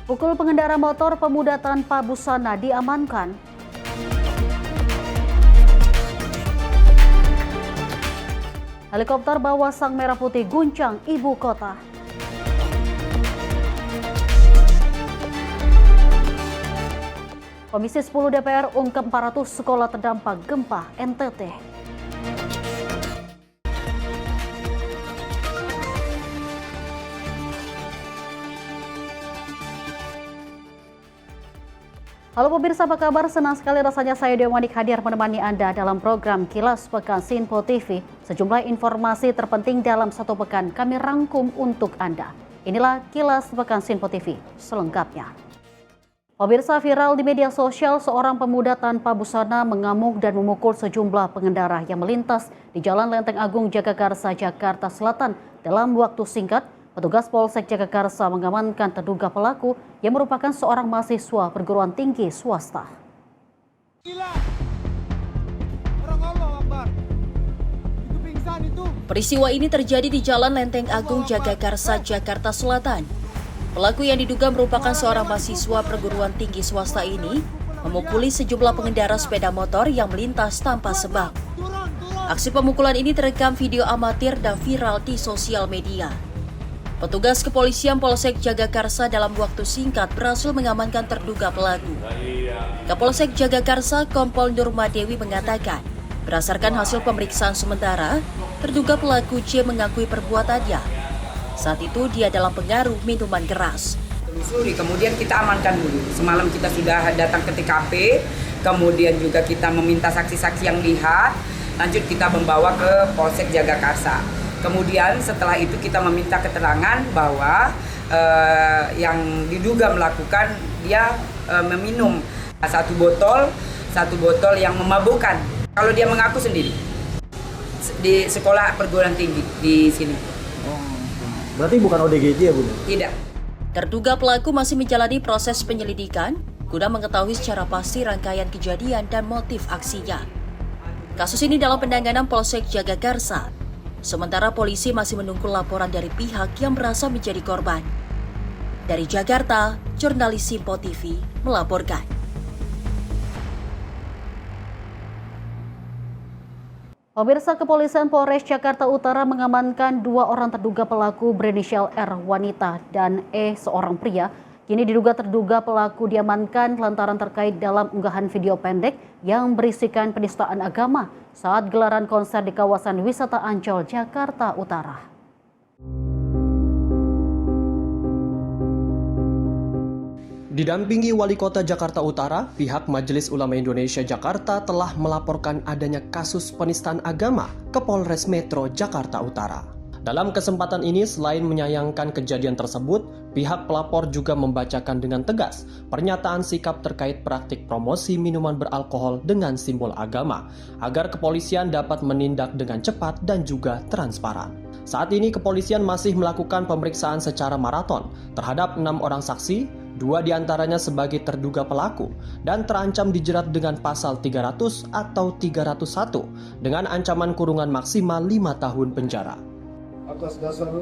Pukul pengendara motor pemuda tanpa busana diamankan. Helikopter bawa sang merah putih guncang ibu kota. Komisi 10 DPR ungkap 400 sekolah terdampak gempa NTT. Halo pemirsa, apa kabar? Senang sekali rasanya saya Dewi Manik hadir menemani Anda dalam program Kilas Pekan Sinpo TV. Sejumlah informasi terpenting dalam satu pekan kami rangkum untuk Anda. Inilah Kilas Pekan Sinpo TV selengkapnya. Pemirsa, viral di media sosial, seorang pemuda tanpa busana mengamuk dan memukul sejumlah pengendara yang melintas di Jalan Lenteng Agung Jagakarsa, Jakarta Selatan. Dalam waktu singkat, petugas Polsek Jagakarsa mengamankan terduga pelaku yang merupakan seorang mahasiswa perguruan tinggi swasta. Gila. Orang Allah Akbar. Itu pingsan itu. Peristiwa ini terjadi di Jalan Lenteng Agung Jagakarsa, Jakarta Selatan. Pelaku yang diduga merupakan seorang mahasiswa perguruan tinggi swasta ini memukuli sejumlah pengendara sepeda motor yang melintas tanpa sebab. Aksi pemukulan ini terekam video amatir dan viral di sosial media. Petugas kepolisian Polsek Jagakarsa dalam waktu singkat berhasil mengamankan terduga pelaku. Kapolsek Jagakarsa Kompol Nurmadewi mengatakan, berdasarkan hasil pemeriksaan sementara, terduga pelaku C mengakui perbuatannya. Saat itu dia dalam pengaruh minuman keras. Telusuri, kemudian kita amankan dulu. Semalam kita sudah datang ke TKP, kemudian juga kita meminta saksi-saksi yang lihat, lanjut kita membawa ke Polsek Jagakarsa. Kemudian setelah itu kita meminta keterangan bahwa yang diduga melakukan dia meminum satu botol yang memabukkan. Kalau dia mengaku sendiri di sekolah perguruan tinggi di sini. Berarti bukan ODGJ ya, Bu? Tidak. Terduga pelaku masih menjalani proses penyelidikan guna mengetahui secara pasti rangkaian kejadian dan motif aksinya. Kasus ini dalam penanganan Polsek Jagakarsa. Sementara polisi masih menunggu laporan dari pihak yang merasa menjadi korban. Dari Jakarta, jurnalis Sinpo TV melaporkan. Pemirsa, Kepolisian Polres Jakarta Utara mengamankan 2 orang terduga pelaku berinisial R wanita dan E seorang pria. Kini diduga terduga pelaku diamankan lantaran terkait dalam unggahan video pendek yang berisikan penistaan agama saat gelaran konser di kawasan wisata Ancol, Jakarta Utara. Didampingi Wali Kota Jakarta Utara, pihak Majelis Ulama Indonesia Jakarta telah melaporkan adanya kasus penistaan agama ke Polres Metro Jakarta Utara. Dalam kesempatan ini, selain menyayangkan kejadian tersebut, pihak pelapor juga membacakan dengan tegas pernyataan sikap terkait praktik promosi minuman beralkohol dengan simbol agama, agar kepolisian dapat menindak dengan cepat dan juga transparan. Saat ini kepolisian masih melakukan pemeriksaan secara maraton terhadap 6 orang saksi, 2 diantaranya sebagai terduga pelaku dan terancam dijerat dengan pasal 300 atau 301 dengan ancaman kurungan maksimal 5 tahun penjara. Atas dasar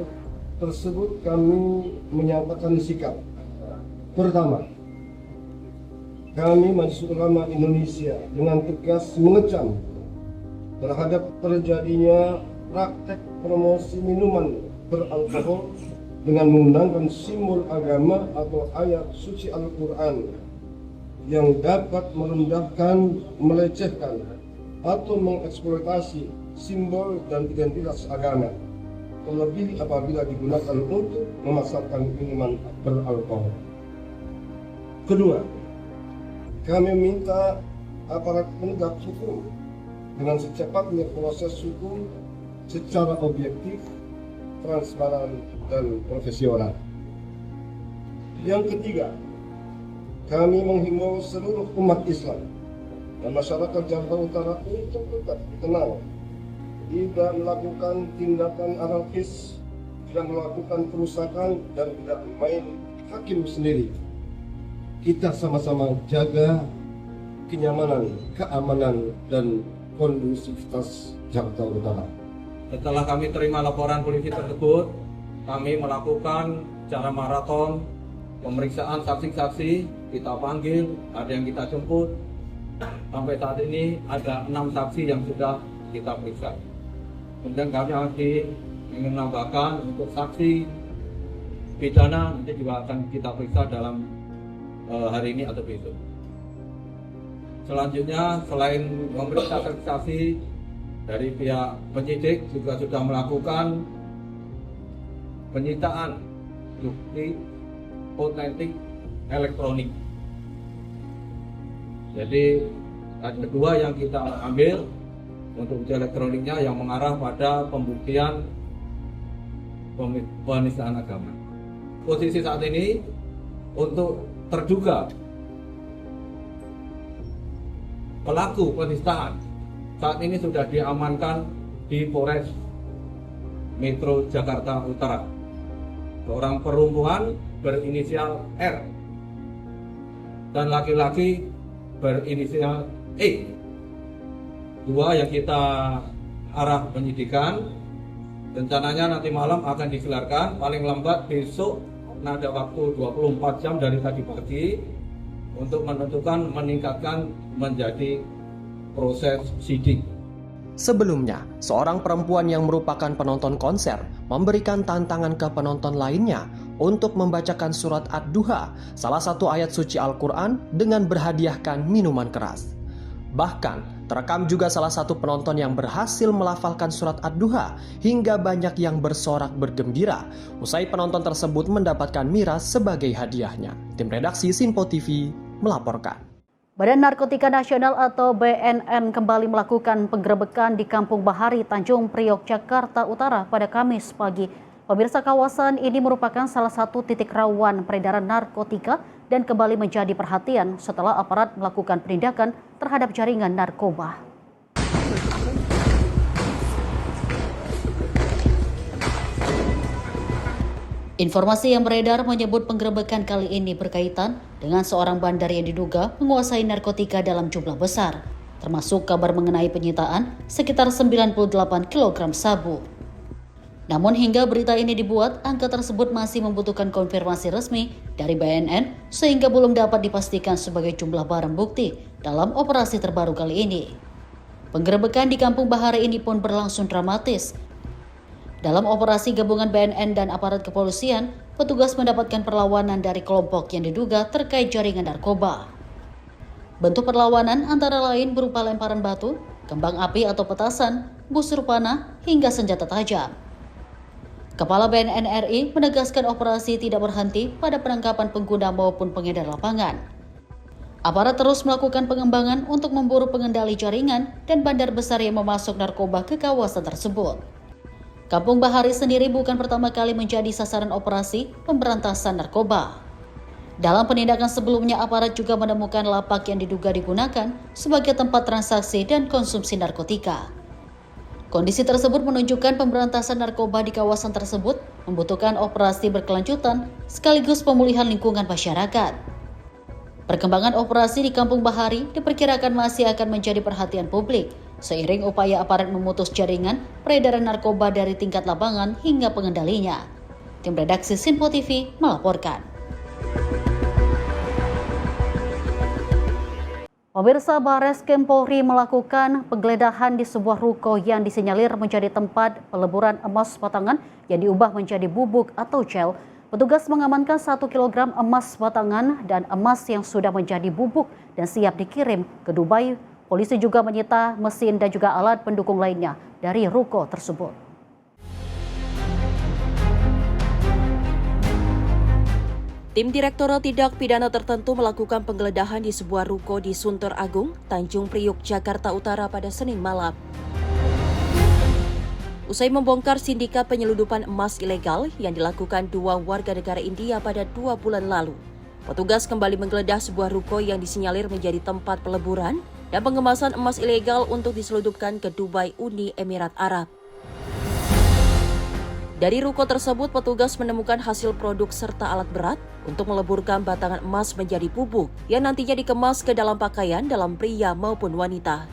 tersebut kami menyatakan sikap. Pertama, kami Majelis Ulama Indonesia dengan tegas mengecam terhadap terjadinya praktek promosi minuman beralkohol dengan menggunakan simbol agama atau ayat suci Al-Quran yang dapat merendahkan, melecehkan, atau mengeksploitasi simbol dan identitas agama, terlebih apabila digunakan untuk memasarkan minuman beralkohol. Kedua, kami minta aparat penegak hukum dengan secepatnya proses hukum secara objektif, transparan, dan profesional. Yang ketiga, kami menghimbau seluruh umat Islam dan masyarakat Jakarta Utara untuk tetap tenang, tidak melakukan tindakan anarkis, tidak melakukan kerusakan, dan tidak main hakim sendiri. Kita sama-sama jaga kenyamanan, keamanan, dan kondusivitas Jakarta Utara. Setelah kami terima laporan polisi tersebut, kami melakukan secara maraton pemeriksaan saksi-saksi kita panggil, ada yang kita jemput. Sampai saat ini ada 6 saksi yang sudah kita periksa. Kemudian kami masih ingin menambahkan untuk saksi pidana nanti juga akan kita periksa dalam hari ini atau besok. Selanjutnya, selain memeriksa saksi, dari pihak penyidik juga sudah melakukan penyitaan bukti otentik elektronik. Jadi ada 2 yang kita ambil untuk bukti elektroniknya yang mengarah pada pembuktian penistaan agama. Posisi saat ini untuk terduga pelaku penistaan saat ini sudah diamankan di Polres Metro Jakarta Utara. Seorang perempuan berinisial R dan laki-laki berinisial E. 2 yang kita arah penyidikan. Rencananya nanti malam akan digelarkan, paling lambat besok ada waktu 24 jam dari tadi pagi untuk menentukan meningkatkan menjadi proses sidik. Sebelumnya, seorang perempuan yang merupakan penonton konser memberikan tantangan ke penonton lainnya untuk membacakan surat Ad-Duha, salah satu ayat suci Al-Quran, dengan berhadiahkan minuman keras. Bahkan, terekam juga salah satu penonton yang berhasil melafalkan surat Ad-Duha hingga banyak yang bersorak bergembira usai penonton tersebut mendapatkan miras sebagai hadiahnya. Tim redaksi Sinpo TV melaporkan. Badan Narkotika Nasional atau BNN kembali melakukan penggerebekan di Kampung Bahari, Tanjung Priok, Jakarta Utara pada Kamis pagi. Pemirsa, kawasan ini merupakan salah satu titik rawan peredaran narkotika dan kembali menjadi perhatian setelah aparat melakukan penindakan terhadap jaringan narkoba. Informasi yang beredar menyebut penggerebekan kali ini berkaitan dengan seorang bandar yang diduga menguasai narkotika dalam jumlah besar, termasuk kabar mengenai penyitaan sekitar 98 kg sabu. Namun hingga berita ini dibuat, angka tersebut masih membutuhkan konfirmasi resmi dari BNN sehingga belum dapat dipastikan sebagai jumlah barang bukti dalam operasi terbaru kali ini. Penggerebekan di Kampung Bahari ini pun berlangsung dramatis. Dalam operasi gabungan BNN dan aparat kepolisian, petugas mendapatkan perlawanan dari kelompok yang diduga terkait jaringan narkoba. Bentuk perlawanan antara lain berupa lemparan batu, kembang api atau petasan, busur panah, hingga senjata tajam. Kepala BNN RI menegaskan operasi tidak berhenti pada penangkapan pengguna maupun pengedar lapangan. Aparat terus melakukan pengembangan untuk memburu pengendali jaringan dan bandar besar yang memasok narkoba ke kawasan tersebut. Kampung Bahari sendiri bukan pertama kali menjadi sasaran operasi pemberantasan narkoba. Dalam penindakan sebelumnya, aparat juga menemukan lapak yang diduga digunakan sebagai tempat transaksi dan konsumsi narkotika. Kondisi tersebut menunjukkan pemberantasan narkoba di kawasan tersebut membutuhkan operasi berkelanjutan sekaligus pemulihan lingkungan masyarakat. Perkembangan operasi di Kampung Bahari diperkirakan masih akan menjadi perhatian publik seiring upaya aparat memutus jaringan peredaran narkoba dari tingkat lapangan hingga pengendalinya. Tim redaksi Sinpo TV melaporkan. Pemirsa, Bareskrim Polri melakukan penggeledahan di sebuah ruko yang disinyalir menjadi tempat peleburan emas batangan yang diubah menjadi bubuk atau gel. Petugas mengamankan 1 kg emas batangan dan emas yang sudah menjadi bubuk dan siap dikirim ke Dubai. Polisi juga menyita mesin dan juga alat pendukung lainnya dari ruko tersebut. Tim Direktorat Tindak Pidana Tertentu melakukan penggeledahan di sebuah ruko di Sunter Agung, Tanjung Priok, Jakarta Utara pada Senin malam. Usai membongkar sindikat penyeludupan emas ilegal yang dilakukan 2 warga negara India pada 2 bulan lalu, petugas kembali menggeledah sebuah ruko yang disinyalir menjadi tempat peleburan dan pengemasan emas ilegal untuk diseludupkan ke Dubai, Uni Emirat Arab. Dari ruko tersebut, petugas menemukan hasil produk serta alat berat untuk meleburkan batangan emas menjadi bubuk yang nantinya dikemas ke dalam pakaian dalam pria maupun wanita.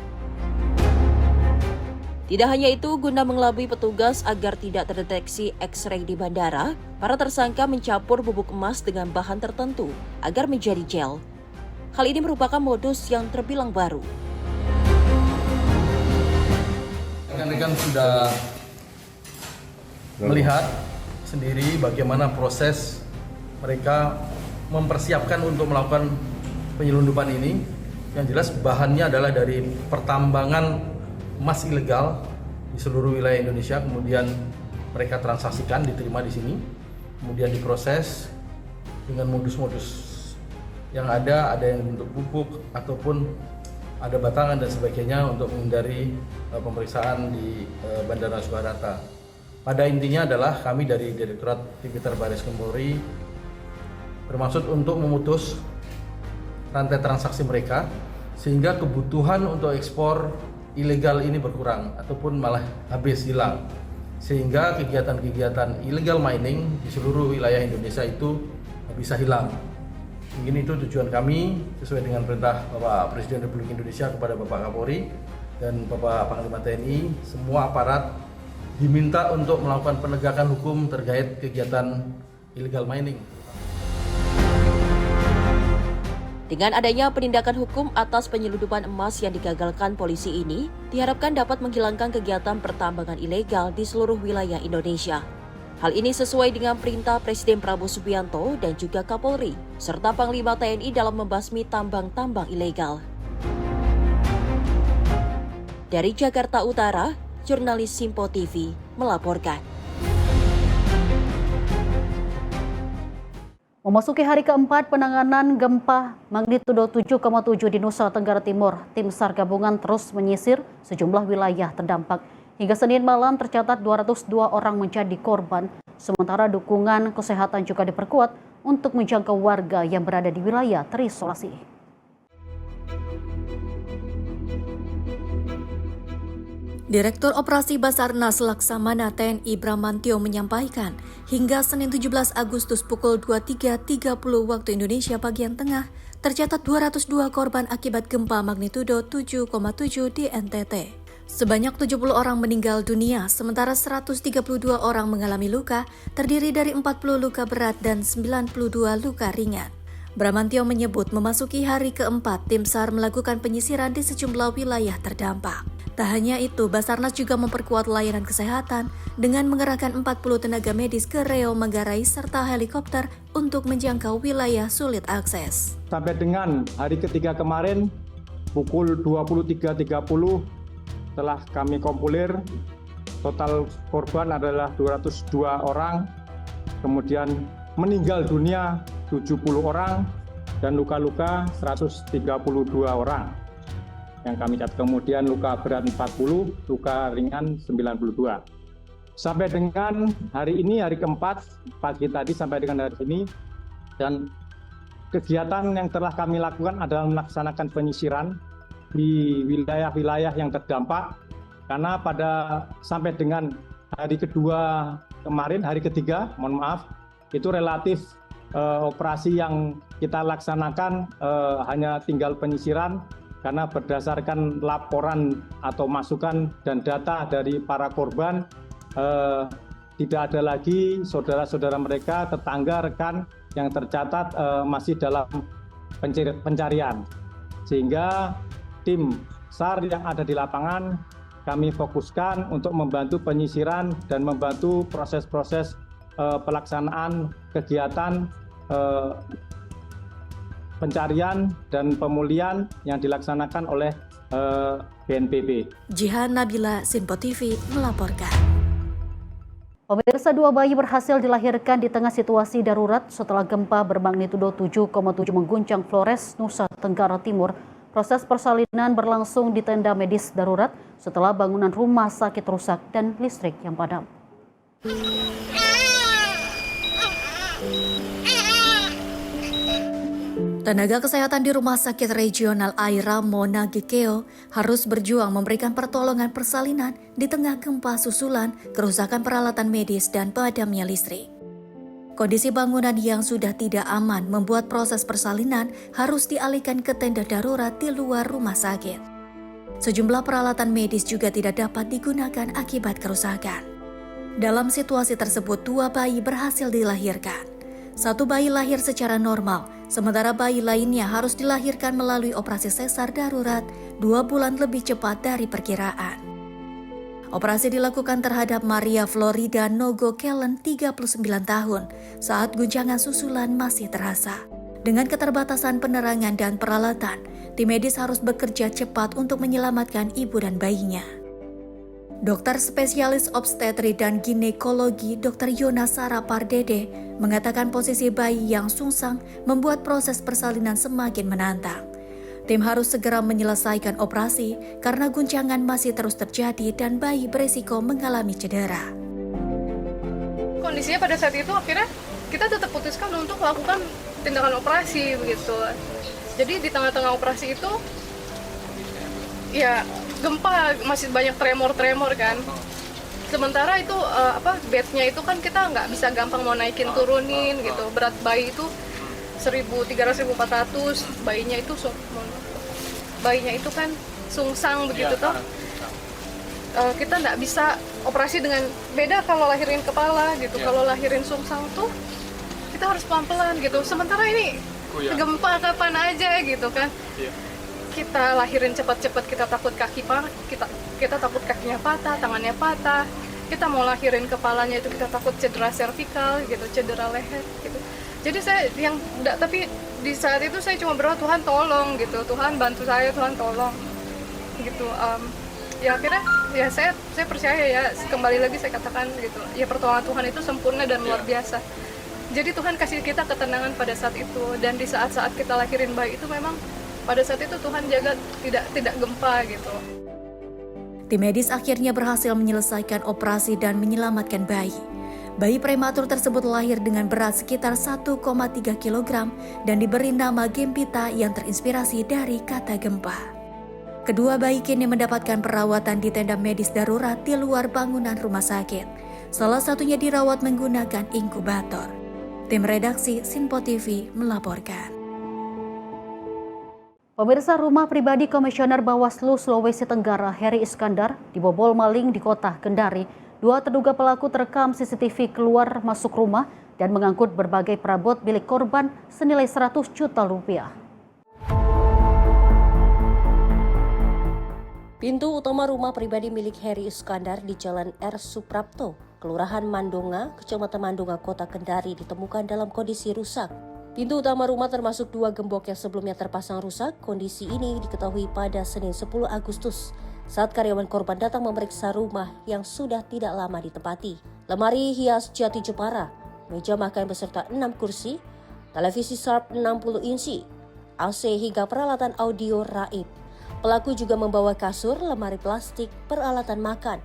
Tidak hanya itu, guna mengelabui petugas agar tidak terdeteksi X-ray di bandara, para tersangka mencampur bubuk emas dengan bahan tertentu agar menjadi gel. Hal ini merupakan modus yang terbilang baru. Rekan-rekan sudah melihat sendiri bagaimana proses mereka mempersiapkan untuk melakukan penyelundupan ini. Yang jelas bahannya adalah dari pertambangan emas ilegal di seluruh wilayah Indonesia, kemudian mereka transaksikan, diterima di sini, kemudian diproses dengan modus-modus yang ada yang bentuk bubuk ataupun ada batangan dan sebagainya untuk menghindari pemeriksaan di Bandara Soekarno-Hatta. Pada intinya adalah kami dari Direktorat Tipiter Barreskrim Polri bermaksud untuk memutus rantai transaksi mereka sehingga kebutuhan untuk ekspor ilegal ini berkurang ataupun malah habis hilang, sehingga kegiatan-kegiatan illegal mining di seluruh wilayah Indonesia itu bisa hilang. Mungkin itu tujuan kami sesuai dengan perintah Bapak Presiden Republik Indonesia kepada Bapak Kapolri dan Bapak Panglima TNI. Semua aparat diminta untuk melakukan penegakan hukum terkait kegiatan illegal mining. Dengan adanya penindakan hukum atas penyelundupan emas yang digagalkan polisi ini, diharapkan dapat menghilangkan kegiatan pertambangan ilegal di seluruh wilayah Indonesia. Hal ini sesuai dengan perintah Presiden Prabowo Subianto dan juga Kapolri, serta Panglima TNI dalam membasmi tambang-tambang ilegal. Dari Jakarta Utara, jurnalis Simpo TV melaporkan. Memasuki hari keempat penanganan gempa magnitudo 7,7 di Nusa Tenggara Timur, tim SAR gabungan terus menyisir sejumlah wilayah terdampak. Hingga Senin malam tercatat 202 orang menjadi korban, sementara dukungan kesehatan juga diperkuat untuk menjangkau warga yang berada di wilayah terisolasi. Direktur Operasi Basarnas Laksamana TNI Bramantio menyampaikan, hingga Senin 17 Agustus pukul 23.30 waktu Indonesia bagian tengah, tercatat 202 korban akibat gempa magnitudo 7,7 di NTT. Sebanyak 70 orang meninggal dunia, sementara 132 orang mengalami luka, terdiri dari 40 luka berat dan 92 luka ringan. Bramantio menyebut memasuki hari keempat, tim SAR melakukan penyisiran di sejumlah wilayah terdampak. Tak hanya itu, Basarnas juga memperkuat layanan kesehatan dengan mengerahkan 40 tenaga medis ke Reo Manggarai serta helikopter untuk menjangkau wilayah sulit akses. Sampai dengan hari ketiga kemarin, pukul 23.30 telah kami kompulir, total korban adalah 202 orang, kemudian meninggal dunia 70 orang, dan luka-luka 132 orang. Yang kami catat, kemudian luka berat 40, luka ringan 92. Sampai dengan hari ini, hari keempat, pagi tadi sampai dengan hari ini, dan kegiatan yang telah kami lakukan adalah melaksanakan penyisiran di wilayah-wilayah yang terdampak, karena sampai dengan hari kedua kemarin, hari ketiga, mohon maaf, itu relatif operasi yang kita laksanakan hanya tinggal penyisiran, karena berdasarkan laporan atau masukan dan data dari para korban, tidak ada lagi saudara-saudara mereka, tetangga, rekan yang tercatat masih dalam pencarian. Sehingga tim SAR yang ada di lapangan kami fokuskan untuk membantu penyisiran dan membantu proses-proses pelaksanaan kegiatan pencarian dan pemulihan yang dilaksanakan oleh BNPB. Jihan Nabila, Simpo TV melaporkan. Pemirsa, 2 bayi berhasil dilahirkan di tengah situasi darurat setelah gempa bermagnitudo 7,7 mengguncang Flores, Nusa Tenggara Timur. Proses persalinan berlangsung di tenda medis darurat setelah bangunan rumah sakit rusak dan listrik yang padam. Tenaga kesehatan di Rumah Sakit Regional Aira Mona Gekeo harus berjuang memberikan pertolongan persalinan di tengah gempa susulan, kerusakan peralatan medis, dan padamnya listrik. Kondisi bangunan yang sudah tidak aman membuat proses persalinan harus dialihkan ke tenda darurat di luar rumah sakit. Sejumlah peralatan medis juga tidak dapat digunakan akibat kerusakan. Dalam situasi tersebut, 2 bayi berhasil dilahirkan. 1 bayi lahir secara normal, sementara bayi lainnya harus dilahirkan melalui operasi sesar darurat 2 bulan lebih cepat dari perkiraan. Operasi dilakukan terhadap Maria Florida Nogo Kellen, 39 tahun, saat guncangan susulan masih terasa. Dengan keterbatasan penerangan dan peralatan, tim medis harus bekerja cepat untuk menyelamatkan ibu dan bayinya. Dokter spesialis obstetri dan ginekologi Dr. Yona Sara Pardede mengatakan posisi bayi yang sungsang membuat proses persalinan semakin menantang. Tim harus segera menyelesaikan operasi karena guncangan masih terus terjadi dan bayi beresiko mengalami cedera. Kondisinya pada saat itu akhirnya kita tetap putuskan untuk melakukan tindakan operasi begitu. Jadi di tengah-tengah operasi itu ya gempa, masih banyak tremor kan. Sementara itu bednya itu kan kita nggak bisa gampang mau naikin turunin gitu. Berat bayi itu 1.300-1.400, bayinya itu kan sungsang begitu toh. Kita nggak bisa operasi dengan beda kalau lahirin kepala gitu. Kalau lahirin sungsang tuh kita harus pelan-pelan gitu. Sementara ini gempa kapan aja gitu kan. Kita lahirin cepat-cepat, kita takut kita takut kakinya patah, tangannya patah. Kita mau lahirin kepalanya itu kita takut cedera servikal gitu, cedera leher gitu. Jadi tapi di saat itu saya cuma berdoa, Tuhan tolong gitu, Tuhan bantu saya, Tuhan tolong gitu. Ya akhirnya ya saya percaya ya, kembali lagi saya katakan gitu, ya pertolongan Tuhan itu sempurna dan luar biasa. Jadi Tuhan kasih kita ketenangan pada saat itu, dan di saat-saat kita lahirin bayi itu memang pada saat itu Tuhan jaga tidak gempa gitu. Tim medis akhirnya berhasil menyelesaikan operasi dan menyelamatkan bayi. Bayi prematur tersebut lahir dengan berat sekitar 1,3 kg dan diberi nama Gempita yang terinspirasi dari kata gempa. Kedua bayi kini mendapatkan perawatan di tenda medis darurat di luar bangunan rumah sakit. Salah satunya dirawat menggunakan inkubator. Tim redaksi Sinpo TV melaporkan. Pemirsa, rumah pribadi Komisioner Bawaslu Sulawesi Tenggara Heri Iskandar dibobol maling di kota Kendari. 2 terduga pelaku terekam CCTV keluar masuk rumah dan mengangkut berbagai perabot milik korban senilai 100 juta rupiah. Pintu utama rumah pribadi milik Heri Iskandar di Jalan R. Suprapto, Kelurahan Mandonga, Kecamatan Mandonga, Kota Kendari ditemukan dalam kondisi rusak. Pintu utama rumah termasuk 2 gembok yang sebelumnya terpasang rusak. Kondisi ini diketahui pada Senin 10 Agustus saat karyawan korban datang memeriksa rumah yang sudah tidak lama ditempati. Lemari hias jati Jepara, meja makan beserta 6 kursi, televisi Sharp 60 inci, AC hingga peralatan audio raib. Pelaku juga membawa kasur, lemari plastik, peralatan makan,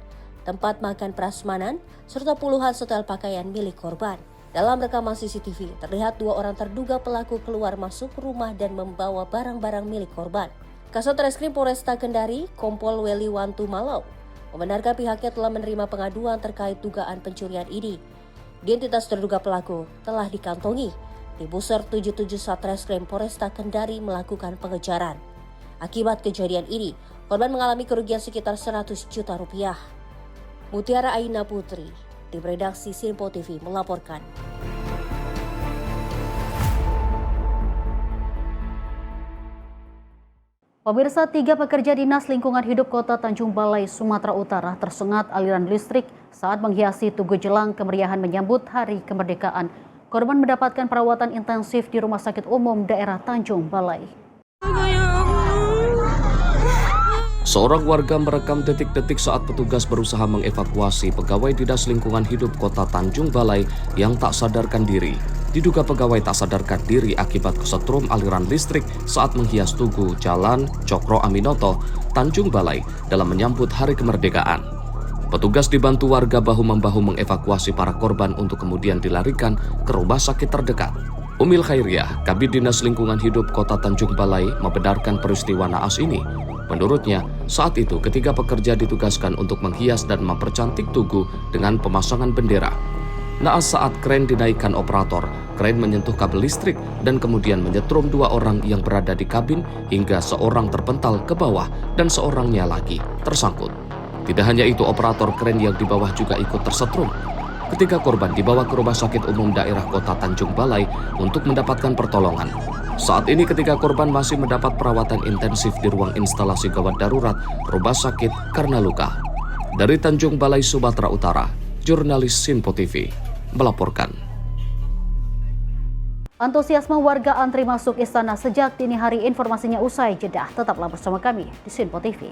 tempat makan prasmanan, serta puluhan setel pakaian milik korban. Dalam rekaman CCTV, terlihat 2 orang terduga pelaku keluar masuk rumah dan membawa barang-barang milik korban. Kasat Reskrim Polresta Kendari, Kompol Weliwantu Malau, membenarkan pihaknya telah menerima pengaduan terkait dugaan pencurian ini. Identitas terduga pelaku telah dikantongi. Tim Buser 77 Satreskrim Polresta Kendari melakukan pengejaran. Akibat kejadian ini, korban mengalami kerugian sekitar 100 juta rupiah. Mutiara Aina Putri, tim redaksi Sinpo TV melaporkan. Pemirsa, 3 pekerja Dinas Lingkungan Hidup Kota Tanjung Balai, Sumatera Utara tersengat aliran listrik saat menghiasi Tugu jelang kemeriahan menyambut Hari Kemerdekaan. Korban mendapatkan perawatan intensif di Rumah Sakit Umum Daerah Tanjung Balai. Seorang warga merekam detik-detik saat petugas berusaha mengevakuasi pegawai Dinas Lingkungan Hidup Kota Tanjung Balai yang tak sadarkan diri. Diduga pegawai tak sadarkan diri akibat kesetrum aliran listrik saat menghias Tugu Jalan Cokro Aminoto, Tanjung Balai dalam menyambut Hari Kemerdekaan. Petugas dibantu warga bahu-membahu mengevakuasi para korban untuk kemudian dilarikan ke rumah sakit terdekat. Umil Khairiah, Kabid Dinas Lingkungan Hidup Kota Tanjung Balai, membenarkan peristiwa naas ini. Menurutnya, saat itu ketiga pekerja ditugaskan untuk menghias dan mempercantik Tugu dengan pemasangan bendera. Naas saat kren dinaikkan operator, kren menyentuh kabel listrik dan kemudian menyetrum 2 orang yang berada di kabin hingga seorang terpental ke bawah dan seorangnya lagi tersangkut. Tidak hanya itu, operator kren yang di bawah juga ikut tersetrum. Ketiga korban dibawa ke Rumah Sakit Umum Daerah Kota Tanjung Balai untuk mendapatkan pertolongan. Saat ini ketiga korban masih mendapat perawatan intensif di ruang instalasi gawat darurat Rumah Sakit karena luka. Dari Tanjung Balai, Sumatera Utara, jurnalis Sinpo TV melaporkan. Antusiasme warga antri masuk istana sejak dini hari, informasinya usai jeda. Tetaplah bersama kami di Sinpo TV.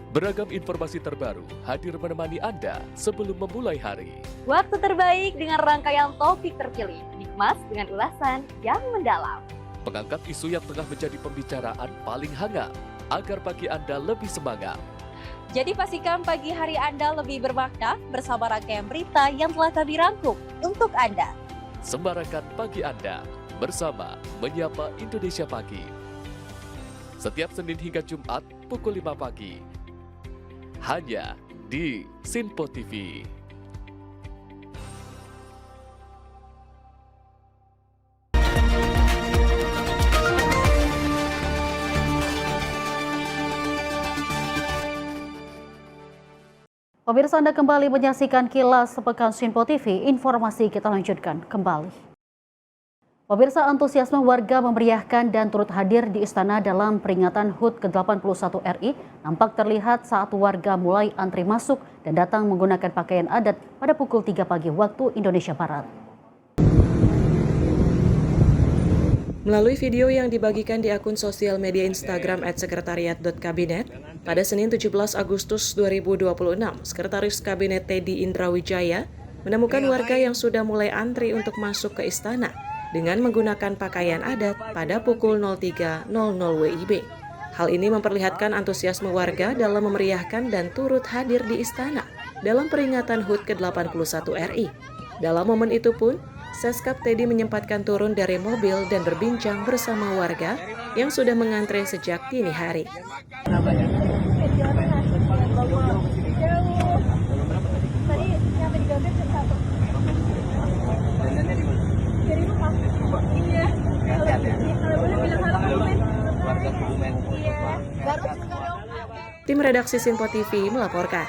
Beragam informasi terbaru hadir menemani Anda sebelum memulai hari. Waktu terbaik dengan rangkaian topik terpilih, dikemas dengan ulasan yang mendalam. Mengangkat isu yang tengah menjadi pembicaraan paling hangat, agar pagi Anda lebih semangat. Jadi pastikan pagi hari Anda lebih bermakna bersama rangkaian berita yang telah kami rangkum untuk Anda. Sembarakan pagi Anda bersama Menyapa Indonesia Pagi. Setiap Senin hingga Jumat pukul 5 pagi. Hanya di Sinpo TV. Pemirsa, Anda kembali menyaksikan Kilas Sepekan Sinpo TV. Informasi kita lanjutkan kembali. Pemirsa, antusiasme warga memeriahkan dan turut hadir di istana dalam peringatan HUT ke-81 RI nampak terlihat saat warga mulai antri masuk dan datang menggunakan pakaian adat pada pukul 3 pagi waktu Indonesia Barat. Melalui video yang dibagikan di akun sosial media Instagram @sekretariat.kabinet, pada Senin 17 Agustus 2026, Sekretaris Kabinet Teddy Indrawijaya menemukan warga yang sudah mulai antri untuk masuk ke istana dengan menggunakan pakaian adat pada pukul 03.00 WIB. Hal ini memperlihatkan antusiasme warga dalam memeriahkan dan turut hadir di istana dalam peringatan HUT ke-81 RI. Dalam momen itu pun, Seskap Teddy menyempatkan turun dari mobil dan berbincang bersama warga yang sudah mengantre sejak dini hari. Tim redaksi Sinpo TV melaporkan.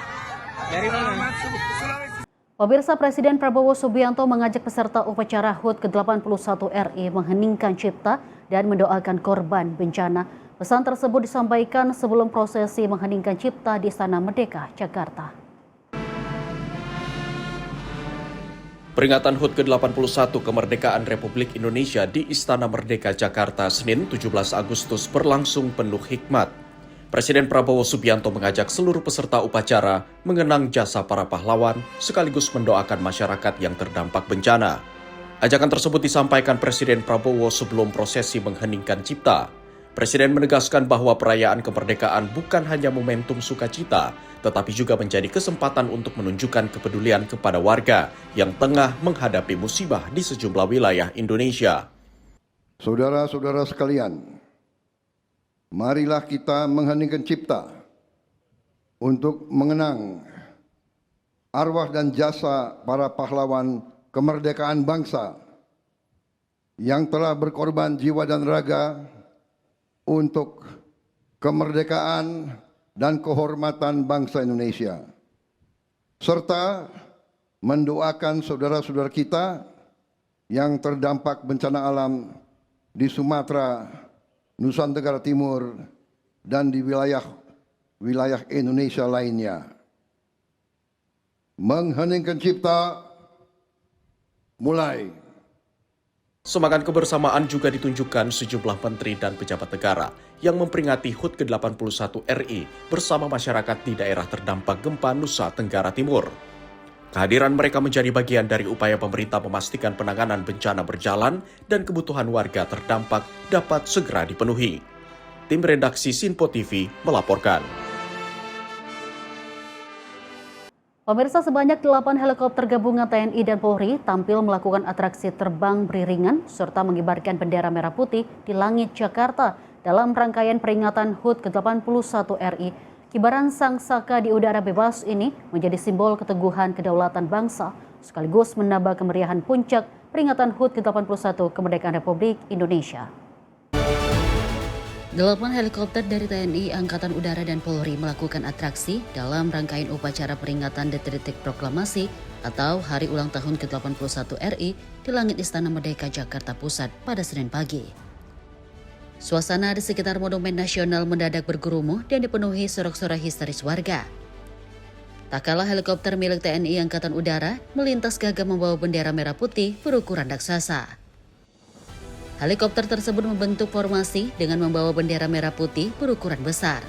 Pemirsa, Presiden Prabowo Subianto mengajak peserta upacara HUT ke-81 RI mengheningkan cipta dan mendoakan korban bencana. Pesan tersebut disampaikan sebelum prosesi mengheningkan cipta di Istana Merdeka, Jakarta. Peringatan HUT ke-81 kemerdekaan Republik Indonesia di Istana Merdeka, Jakarta, Senin 17 Agustus berlangsung penuh hikmat. Presiden Prabowo Subianto mengajak seluruh peserta upacara mengenang jasa para pahlawan sekaligus mendoakan masyarakat yang terdampak bencana. Ajakan tersebut disampaikan Presiden Prabowo sebelum prosesi mengheningkan cipta. Presiden menegaskan bahwa perayaan kemerdekaan bukan hanya momentum sukacita, tetapi juga menjadi kesempatan untuk menunjukkan kepedulian kepada warga yang tengah menghadapi musibah di sejumlah wilayah Indonesia. Saudara-saudara sekalian, marilah kita mengheningkan cipta untuk mengenang arwah dan jasa para pahlawan kemerdekaan bangsa yang telah berkorban jiwa dan raga untuk kemerdekaan dan kehormatan bangsa Indonesia, serta mendoakan saudara-saudara kita yang terdampak bencana alam di Sumatera, Nusa Tenggara Timur, dan di wilayah Indonesia lainnya. Mengheningkan cipta, mulai. Semangat kebersamaan juga ditunjukkan sejumlah menteri dan pejabat negara yang memperingati HUT ke-81 RI bersama masyarakat di daerah terdampak gempa Nusa Tenggara Timur. Kehadiran mereka menjadi bagian dari upaya pemerintah memastikan penanganan bencana berjalan dan kebutuhan warga terdampak dapat segera dipenuhi. Tim redaksi Sinpo TV melaporkan. Pemirsa, sebanyak 8 helikopter gabungan TNI dan Polri tampil melakukan atraksi terbang beriringan serta mengibarkan bendera merah putih di langit Jakarta dalam rangkaian peringatan HUT ke-81 RI. Kibaran sang saka di udara bebas ini menjadi simbol keteguhan kedaulatan bangsa sekaligus menambah kemeriahan puncak peringatan HUT ke-81 kemerdekaan Republik Indonesia. 8 helikopter dari TNI, Angkatan Udara dan Polri melakukan atraksi dalam rangkaian upacara peringatan detik-detik proklamasi atau Hari Ulang Tahun ke-81 RI di langit Istana Merdeka Jakarta Pusat pada Senin pagi. Suasana di sekitar Monumen Nasional mendadak bergurumuh dan dipenuhi sorak-sorai histeris warga. Tak kalah helikopter milik TNI Angkatan Udara melintas gagah membawa bendera merah putih berukuran raksasa. Helikopter tersebut membentuk formasi dengan membawa bendera merah putih berukuran besar.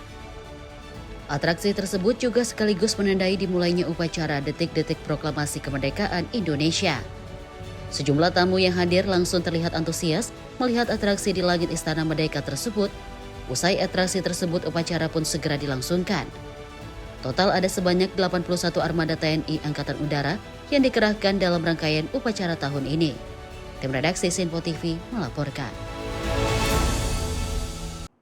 Atraksi tersebut juga sekaligus menandai dimulainya upacara detik-detik proklamasi kemerdekaan Indonesia. Sejumlah tamu yang hadir langsung terlihat antusias melihat atraksi di langit Istana Merdeka tersebut. Usai atraksi tersebut, upacara pun segera dilangsungkan. Total ada sebanyak 81 armada TNI Angkatan Udara yang dikerahkan dalam rangkaian upacara tahun ini. Tim redaksi Sinpo TV melaporkan.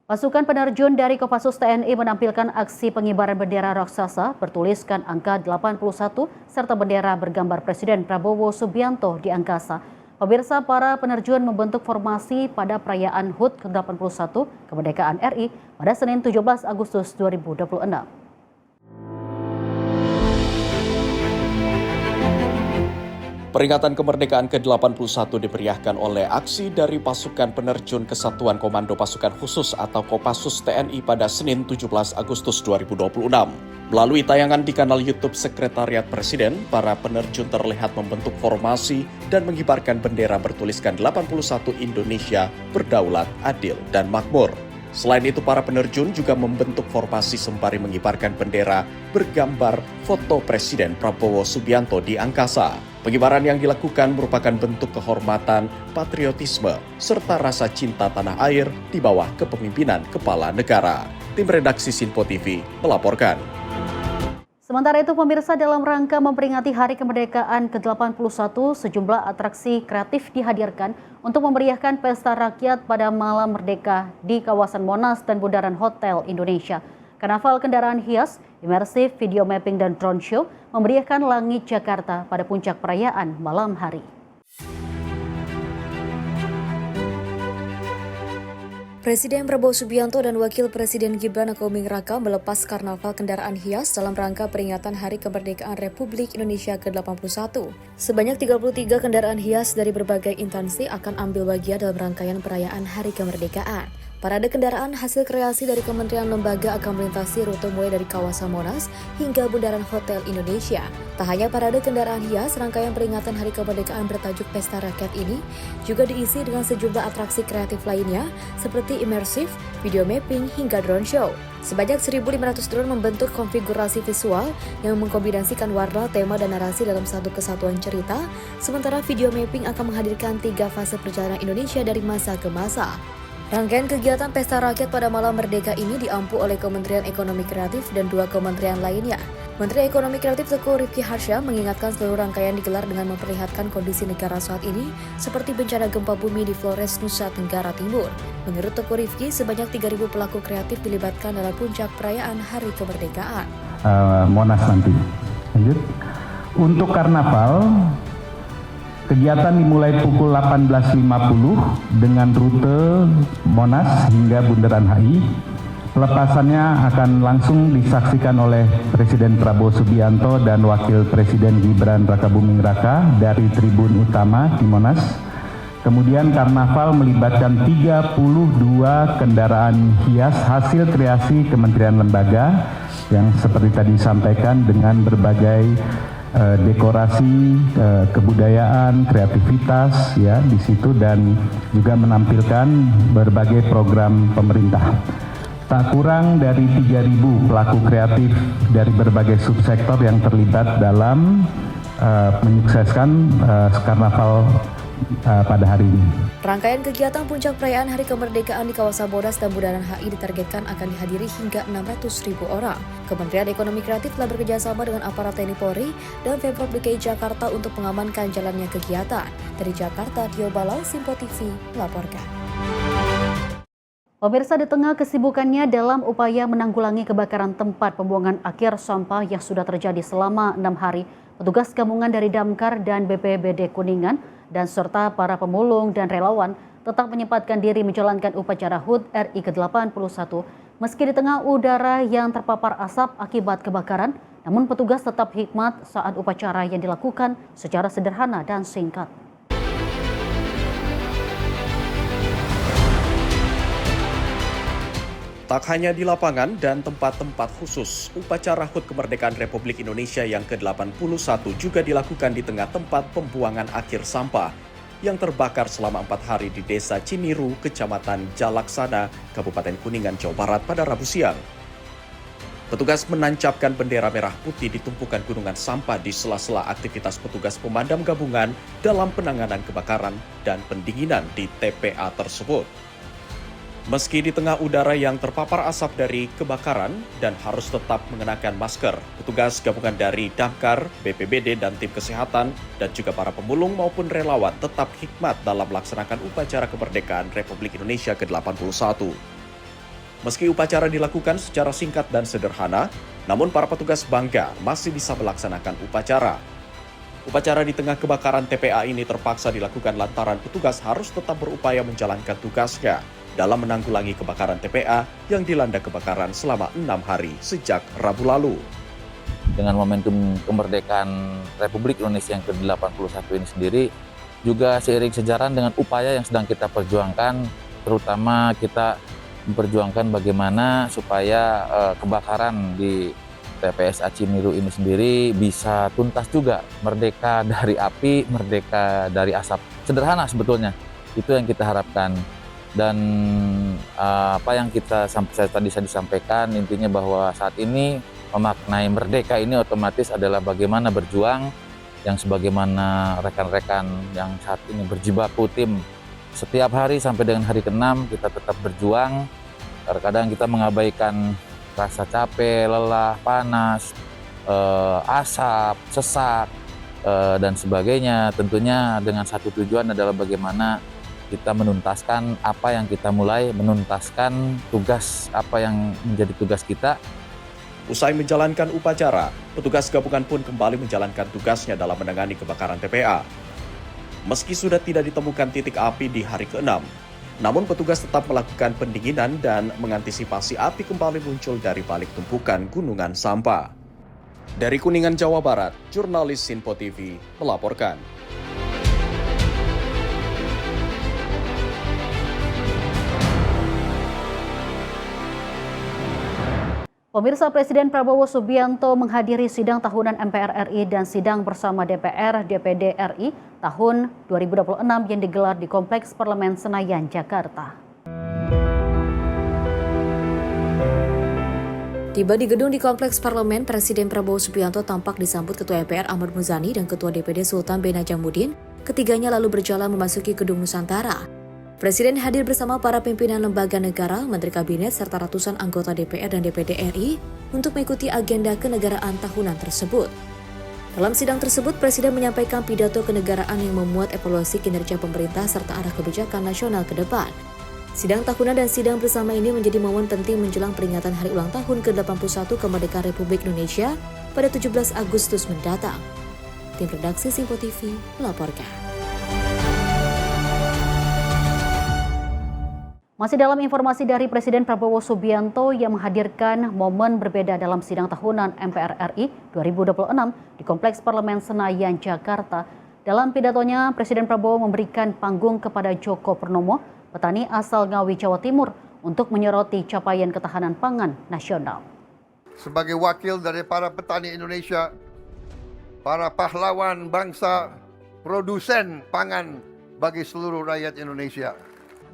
Pasukan penerjun dari Kopassus TNI menampilkan aksi pengibaran bendera raksasa bertuliskan angka 81 serta bendera bergambar Presiden Prabowo Subianto di angkasa. Pemirsa, para penerjun membentuk formasi pada perayaan HUT ke-81 kemerdekaan RI pada Senin 17 Agustus 2026. Peringatan kemerdekaan ke-81 diperiahkan oleh aksi dari pasukan penerjun Kesatuan Komando Pasukan Khusus atau Kopassus TNI pada Senin 17 Agustus 2026. Melalui tayangan di kanal YouTube Sekretariat Presiden, para penerjun terlihat membentuk formasi dan mengibarkan bendera bertuliskan 81 Indonesia berdaulat, adil, dan makmur. Selain itu, para penerjun juga membentuk formasi sembari mengibarkan bendera bergambar foto Presiden Prabowo Subianto di angkasa. Pengibaran yang dilakukan merupakan bentuk kehormatan, patriotisme, serta rasa cinta tanah air di bawah kepemimpinan kepala negara. Tim redaksi Sinpo TV melaporkan. Sementara itu, pemirsa, dalam rangka memperingati Hari Kemerdekaan ke-81, sejumlah atraksi kreatif dihadirkan untuk memeriahkan pesta rakyat pada Malam Merdeka di kawasan Monas dan Bundaran Hotel Indonesia. Karnaval kendaraan hias, imersif, video mapping, dan drone show memeriahkan langit Jakarta pada puncak perayaan malam hari. Presiden Prabowo Subianto dan Wakil Presiden Gibran Rakaruming Raka melepas karnaval kendaraan hias dalam rangka peringatan Hari Kemerdekaan Republik Indonesia ke-81. Sebanyak 33 kendaraan hias dari berbagai instansi akan ambil bagian dalam rangkaian perayaan Hari Kemerdekaan. Parade kendaraan hasil kreasi dari kementerian lembaga akan melintasi rute mulai dari kawasan Monas hingga Bundaran Hotel Indonesia. Tak hanya parade kendaraan hias, rangkaian peringatan Hari Kemerdekaan bertajuk Pesta Rakyat ini juga diisi dengan sejumlah atraksi kreatif lainnya seperti imersif, video mapping, hingga drone show. Sebanyak 1.500 drone membentuk konfigurasi visual yang mengkombinasikan warna, tema, dan narasi dalam satu kesatuan cerita, sementara video mapping akan menghadirkan 3 fase perjalanan Indonesia dari masa ke masa. Rangkaian kegiatan Pesta Rakyat pada Malam Merdeka ini diampu oleh Kementerian Ekonomi Kreatif dan 2 kementerian lainnya. Menteri Ekonomi Kreatif Teuku Rifki Harsha mengingatkan seluruh rangkaian digelar dengan memperlihatkan kondisi negara saat ini seperti bencana gempa bumi di Flores, Nusa Tenggara Timur. Menurut Teuku Rifki, sebanyak 3.000 pelaku kreatif dilibatkan dalam puncak perayaan Hari Kemerdekaan. Monas nanti. Lanjut. Untuk karnaval, kegiatan dimulai pukul 18.50 dengan rute Monas hingga Bundaran HI. Pelepasannya akan langsung disaksikan oleh Presiden Prabowo Subianto dan Wakil Presiden Gibran Rakaruming Raka dari tribun utama di Monas. Kemudian karnaval melibatkan 32 kendaraan hias hasil kreasi kementerian lembaga yang seperti tadi disampaikan dengan berbagai dekorasi, kebudayaan, kreativitas ya di situ, dan juga menampilkan berbagai program pemerintah. Tak kurang dari 3.000 pelaku kreatif dari berbagai subsektor yang terlibat dalam menyukseskan karnaval pada hari ini. Rangkaian kegiatan puncak perayaan Hari Kemerdekaan di kawasan Monas dan Bundaran HI ditargetkan akan dihadiri hingga 600.000 orang. Kementerian Ekonomi Kreatif telah bekerjasama dengan aparat TNI Polri dan Pemprov DKI Jakarta untuk mengamankan jalannya kegiatan. Dari Jakarta, Tio Balau, Simpo TV melaporkan. Pemirsa, di tengah kesibukannya dalam upaya menanggulangi kebakaran tempat pembuangan akhir sampah yang sudah terjadi selama 6 hari, petugas gabungan dari Damkar dan BPBD Kuningan dan serta para pemulung dan relawan tetap menyempatkan diri menjalankan upacara HUT RI ke-81 meski di tengah udara yang terpapar asap akibat kebakaran, namun petugas tetap hikmat saat upacara yang dilakukan secara sederhana dan singkat. Tak hanya di lapangan dan tempat-tempat khusus, upacara HUT Kemerdekaan Republik Indonesia yang ke-81 juga dilakukan di tengah tempat pembuangan akhir sampah yang terbakar selama 4 hari di Desa Cimiru, Kecamatan Jalaksana, Kabupaten Kuningan, Jawa Barat pada Rabu siang. Petugas menancapkan bendera merah putih di tumpukan gunungan sampah di sela-sela aktivitas petugas pemadam gabungan dalam penanganan kebakaran dan pendinginan di TPA tersebut. Meski di tengah udara yang terpapar asap dari kebakaran dan harus tetap mengenakan masker, petugas gabungan dari Damkar, BPBD, dan tim kesehatan, dan juga para pemulung maupun relawan tetap hikmat dalam melaksanakan upacara kemerdekaan Republik Indonesia ke-81. Meski upacara dilakukan secara singkat dan sederhana, namun para petugas bangga masih bisa melaksanakan upacara. Upacara di tengah kebakaran TPA ini terpaksa dilakukan lantaran petugas harus tetap berupaya menjalankan tugasnya dalam menanggulangi kebakaran TPA yang dilanda kebakaran selama 6 hari sejak Rabu lalu. Dengan momentum kemerdekaan Republik Indonesia yang ke-81 ini sendiri, juga seiring sejalan dengan upaya yang sedang kita perjuangkan, terutama kita memperjuangkan bagaimana supaya kebakaran di TPSA Cimiru ini sendiri bisa tuntas juga, merdeka dari api, merdeka dari asap. Sederhana sebetulnya, itu yang kita harapkan. Dan apa yang tadi saya disampaikan, intinya bahwa saat ini memaknai merdeka ini otomatis adalah bagaimana berjuang, yang sebagaimana rekan-rekan yang saat ini berjibaku tim setiap hari sampai dengan hari ke-6 kita tetap berjuang. Terkadang kita mengabaikan rasa capek, lelah, panas, asap, sesak, dan sebagainya. Tentunya dengan satu tujuan adalah bagaimana kita menuntaskan apa yang kita mulai, menuntaskan tugas apa yang menjadi tugas kita. Usai menjalankan upacara, petugas gabungan pun kembali menjalankan tugasnya dalam menangani kebakaran TPA. Meski sudah tidak ditemukan titik api di hari ke-6, namun petugas tetap melakukan pendinginan dan mengantisipasi api kembali muncul dari balik tumpukan gunungan sampah. Dari Kuningan, Jawa Barat, jurnalis Sinpo TV melaporkan. Pemirsa, Presiden Prabowo Subianto menghadiri sidang tahunan MPR RI dan sidang bersama DPR DPD RI tahun 2026 yang digelar di Kompleks Parlemen Senayan, Jakarta. Tiba di gedung di Kompleks Parlemen, Presiden Prabowo Subianto tampak disambut Ketua MPR Ahmad Muzani dan Ketua DPD Sultan B. Najamuddin. Ketiganya lalu berjalan memasuki Gedung Nusantara. Presiden hadir bersama para pimpinan lembaga negara, menteri kabinet, serta ratusan anggota DPR dan DPD RI untuk mengikuti agenda kenegaraan tahunan tersebut. Dalam sidang tersebut, Presiden menyampaikan pidato kenegaraan yang memuat evaluasi kinerja pemerintah serta arah kebijakan nasional ke depan. Sidang tahunan dan sidang bersama ini menjadi momen penting menjelang peringatan Hari Ulang Tahun ke-81 Kemerdekaan Republik Indonesia pada 17 Agustus mendatang. Tim redaksi Simpo TV melaporkan. Masih dalam informasi dari Presiden Prabowo Subianto yang menghadirkan momen berbeda dalam sidang tahunan MPR RI 2026 di Kompleks Parlemen Senayan, Jakarta. Dalam pidatonya, Presiden Prabowo memberikan panggung kepada Joko Purnomo, petani asal Ngawi, Jawa Timur, untuk menyoroti capaian ketahanan pangan nasional. Sebagai wakil dari para petani Indonesia, para pahlawan bangsa, produsen pangan bagi seluruh rakyat Indonesia.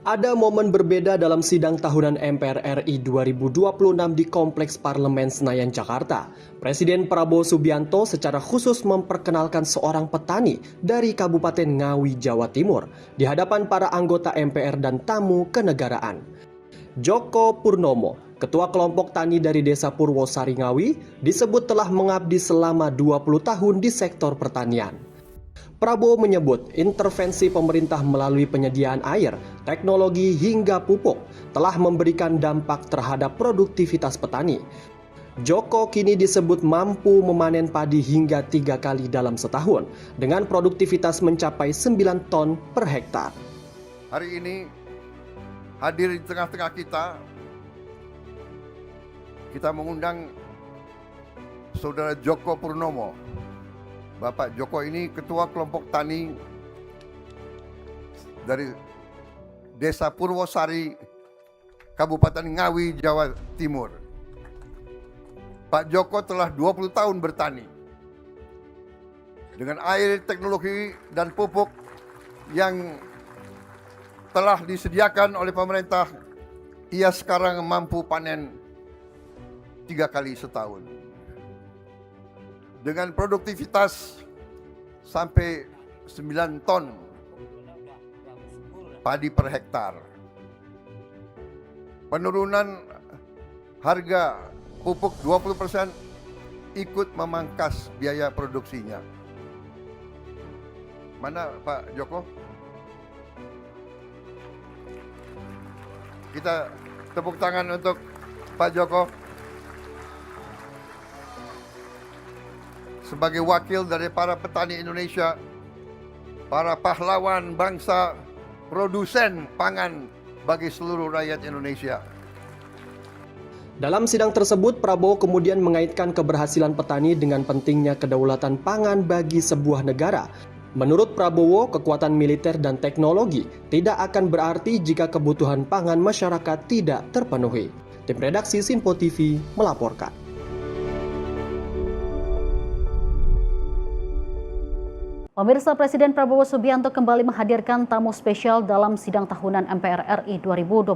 Ada momen berbeda dalam sidang tahunan MPR RI 2026 di Kompleks Parlemen Senayan, Jakarta. Presiden Prabowo Subianto secara khusus memperkenalkan seorang petani dari Kabupaten Ngawi, Jawa Timur di hadapan para anggota MPR dan tamu kenegaraan. Joko Purnomo, Ketua Kelompok Tani dari Desa Purwosari Ngawi, disebut telah mengabdi selama 20 tahun di sektor pertanian. Prabowo menyebut intervensi pemerintah melalui penyediaan air, teknologi hingga pupuk telah memberikan dampak terhadap produktivitas petani. Joko kini disebut mampu memanen padi hingga 3 kali dalam setahun dengan produktivitas mencapai 9 ton per hektar. Hari ini hadir di tengah-tengah kita mengundang Saudara Joko Purnomo. Bapak Joko ini Ketua Kelompok Tani dari Desa Purwosari, Kabupaten Ngawi, Jawa Timur. Pak Joko telah 20 tahun bertani. Dengan air, teknologi, dan pupuk yang telah disediakan oleh pemerintah, ia sekarang mampu panen 3 kali setahun. Dengan produktivitas sampai 9 ton padi per hektar. Penurunan harga pupuk 20% ikut memangkas biaya produksinya. Mana Pak Joko? Kita tepuk tangan untuk Pak Joko. Sebagai wakil dari para petani Indonesia, para pahlawan bangsa, produsen pangan bagi seluruh rakyat Indonesia. Dalam sidang tersebut, Prabowo kemudian mengaitkan keberhasilan petani dengan pentingnya kedaulatan pangan bagi sebuah negara. Menurut Prabowo, kekuatan militer dan teknologi tidak akan berarti jika kebutuhan pangan masyarakat tidak terpenuhi. Tim redaksi Sinpo TV melaporkan. Pemirsa, Presiden Prabowo Subianto kembali menghadirkan tamu spesial dalam sidang tahunan MPR RI 2026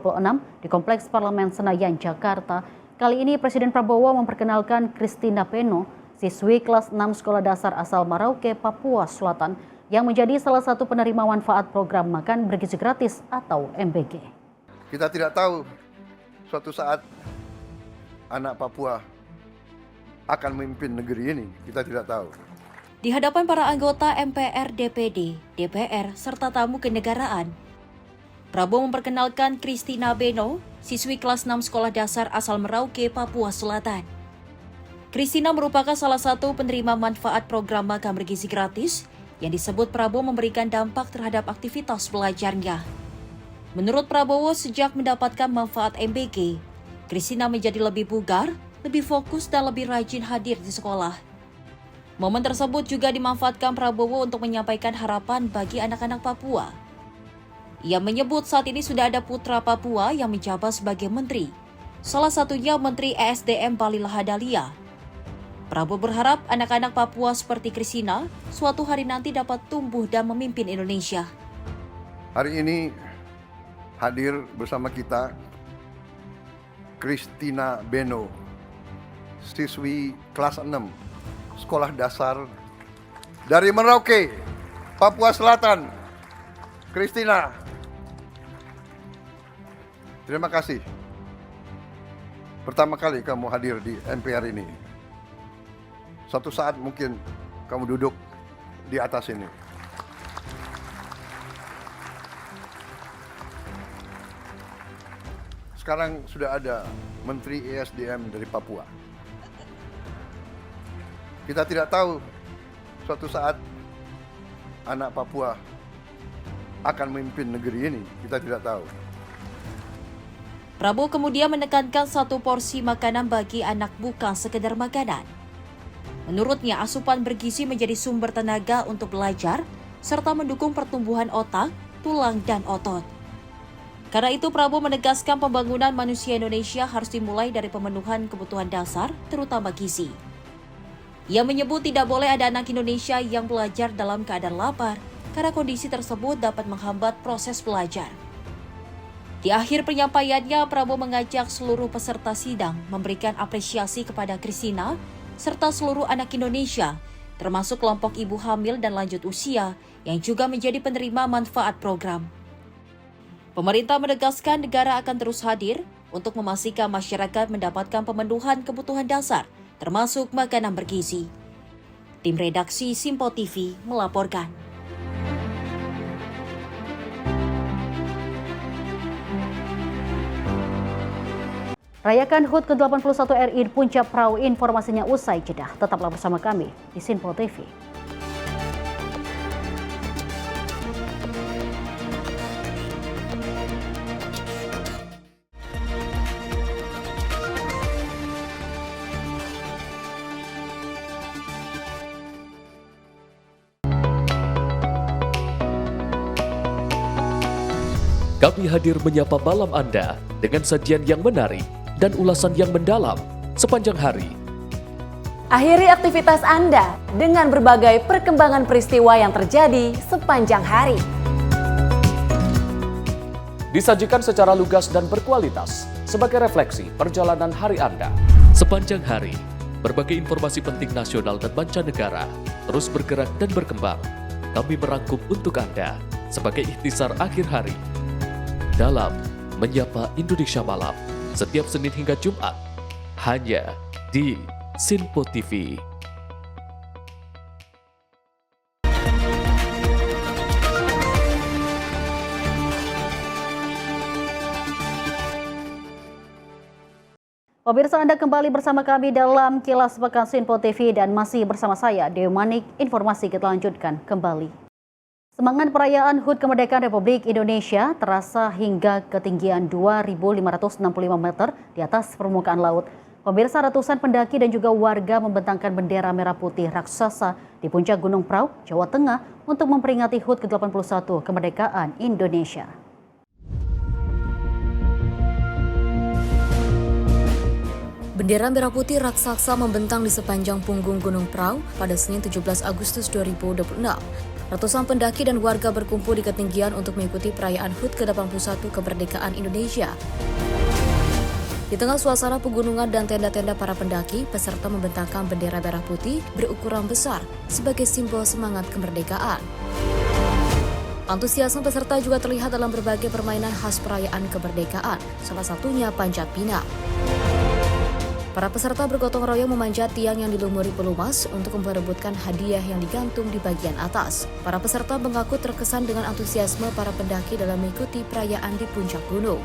di Kompleks Parlemen Senayan, Jakarta. Kali ini Presiden Prabowo memperkenalkan Christina Beno, siswi kelas 6 sekolah dasar asal Merauke, Papua Selatan, yang menjadi salah satu penerima manfaat program makan bergizi gratis atau MBG. Kita tidak tahu suatu saat anak Papua akan memimpin negeri ini, kita tidak tahu. Di hadapan para anggota MPR, DPD, DPR, serta tamu kenegaraan, Prabowo memperkenalkan Christina Beno, siswi kelas 6 sekolah dasar asal Merauke, Papua Selatan. Christina merupakan salah satu penerima manfaat program makan bergizi gratis yang disebut Prabowo memberikan dampak terhadap aktivitas belajarnya. Menurut Prabowo, sejak mendapatkan manfaat MBG, Christina menjadi lebih bugar, lebih fokus, dan lebih rajin hadir di sekolah. Momen tersebut juga dimanfaatkan Prabowo untuk menyampaikan harapan bagi anak-anak Papua. Ia menyebut saat ini sudah ada putra Papua yang menjabat sebagai menteri, salah satunya Menteri ESDM Bahlil Lahadalia. Prabowo berharap anak-anak Papua seperti Christina suatu hari nanti dapat tumbuh dan memimpin Indonesia. Hari ini hadir bersama kita Christina Beno, siswi kelas 6 sekolah dasar dari Merauke, Papua Selatan. Christina, terima kasih. Pertama kali kamu hadir di MPR ini. Suatu saat mungkin kamu duduk di atas ini. Sekarang sudah ada Menteri ESDM dari Papua. Kita tidak tahu suatu saat anak Papua akan memimpin negeri ini. Kita tidak tahu. Prabowo kemudian menekankan satu porsi makanan bagi anak bukan sekedar makanan. Menurutnya, asupan bergizi menjadi sumber tenaga untuk belajar, serta mendukung pertumbuhan otak, tulang, dan otot. Karena itu, Prabowo menegaskan pembangunan manusia Indonesia harus dimulai dari pemenuhan kebutuhan dasar, terutama gizi. Ia menyebut tidak boleh ada anak Indonesia yang belajar dalam keadaan lapar, karena kondisi tersebut dapat menghambat proses belajar. Di akhir penyampaiannya, Prabowo mengajak seluruh peserta sidang memberikan apresiasi kepada Christina serta seluruh anak Indonesia, termasuk kelompok ibu hamil dan lanjut usia yang juga menjadi penerima manfaat program. Pemerintah menegaskan negara akan terus hadir untuk memastikan masyarakat mendapatkan pemenuhan kebutuhan dasar, termasuk makanan bergizi. Tim redaksi Simpo TV melaporkan. Rayakan HUT ke-81 RI di Puncak Prau, informasinya usai jeda. Tetaplah bersama kami di Simpo TV. Kami hadir menyapa malam Anda dengan sajian yang menarik dan ulasan yang mendalam sepanjang hari. Akhiri aktivitas Anda dengan berbagai perkembangan peristiwa yang terjadi sepanjang hari. Disajikan secara lugas dan berkualitas sebagai refleksi perjalanan hari Anda. Sepanjang hari, berbagai informasi penting nasional dan mancanegara terus bergerak dan berkembang. Kami merangkum untuk Anda sebagai ikhtisar akhir hari dalam Menyapa Indonesia Malam, setiap Senin hingga Jumat, hanya di Simpo TV. Pemirsa, Anda kembali bersama kami dalam Kilas Pekan Simpo TV dan masih bersama saya, Dewi Manik. Informasi kita lanjutkan kembali. Semangat perayaan HUT Kemerdekaan Republik Indonesia terasa hingga ketinggian 2.565 meter di atas permukaan laut. Pemirsa, ratusan pendaki dan juga warga membentangkan bendera merah putih raksasa di puncak Gunung Prau, Jawa Tengah untuk memperingati HUT ke-81 Kemerdekaan Indonesia. Bendera merah putih raksasa membentang di sepanjang punggung Gunung Prau pada Senin 17 Agustus 2026. Ratusan pendaki dan warga berkumpul di ketinggian untuk mengikuti perayaan HUT ke-81 Kemerdekaan Indonesia. Di tengah suasana pegunungan dan tenda-tenda para pendaki, peserta membentangkan bendera merah putih berukuran besar sebagai simbol semangat kemerdekaan. Antusiasme peserta juga terlihat dalam berbagai permainan khas perayaan kemerdekaan, salah satunya panjat pinang. Para peserta bergotong royong memanjat tiang yang dilumuri pelumas untuk memperebutkan hadiah yang digantung di bagian atas. Para peserta mengaku terkesan dengan antusiasme para pendaki dalam mengikuti perayaan di puncak gunung.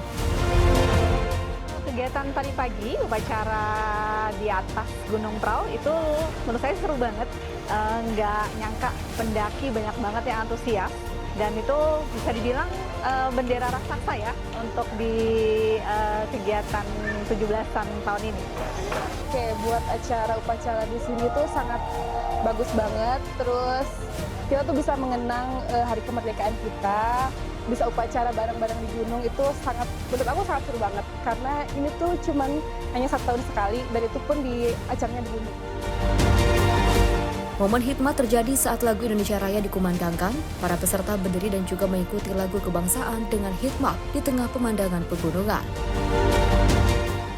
Kegiatan tadi pagi, upacara di atas Gunung Prau itu menurut saya seru banget. Nggak nyangka pendaki banyak banget yang antusias. Dan itu bisa dibilang bendera raksasa ya untuk di kegiatan 17-an tahun ini. Oke, buat upacara di sini tuh sangat bagus banget. Terus kita tuh bisa mengenang hari kemerdekaan kita, bisa upacara bareng-bareng di gunung, itu sangat, menurut aku sangat seru banget. Karena ini tuh cuman hanya 1 tahun sekali dan itu pun di acaranya di gunung. Momen hikmat terjadi saat lagu Indonesia Raya dikumandangkan. Para peserta berdiri dan juga mengikuti lagu kebangsaan dengan hikmat di tengah pemandangan pegunungan.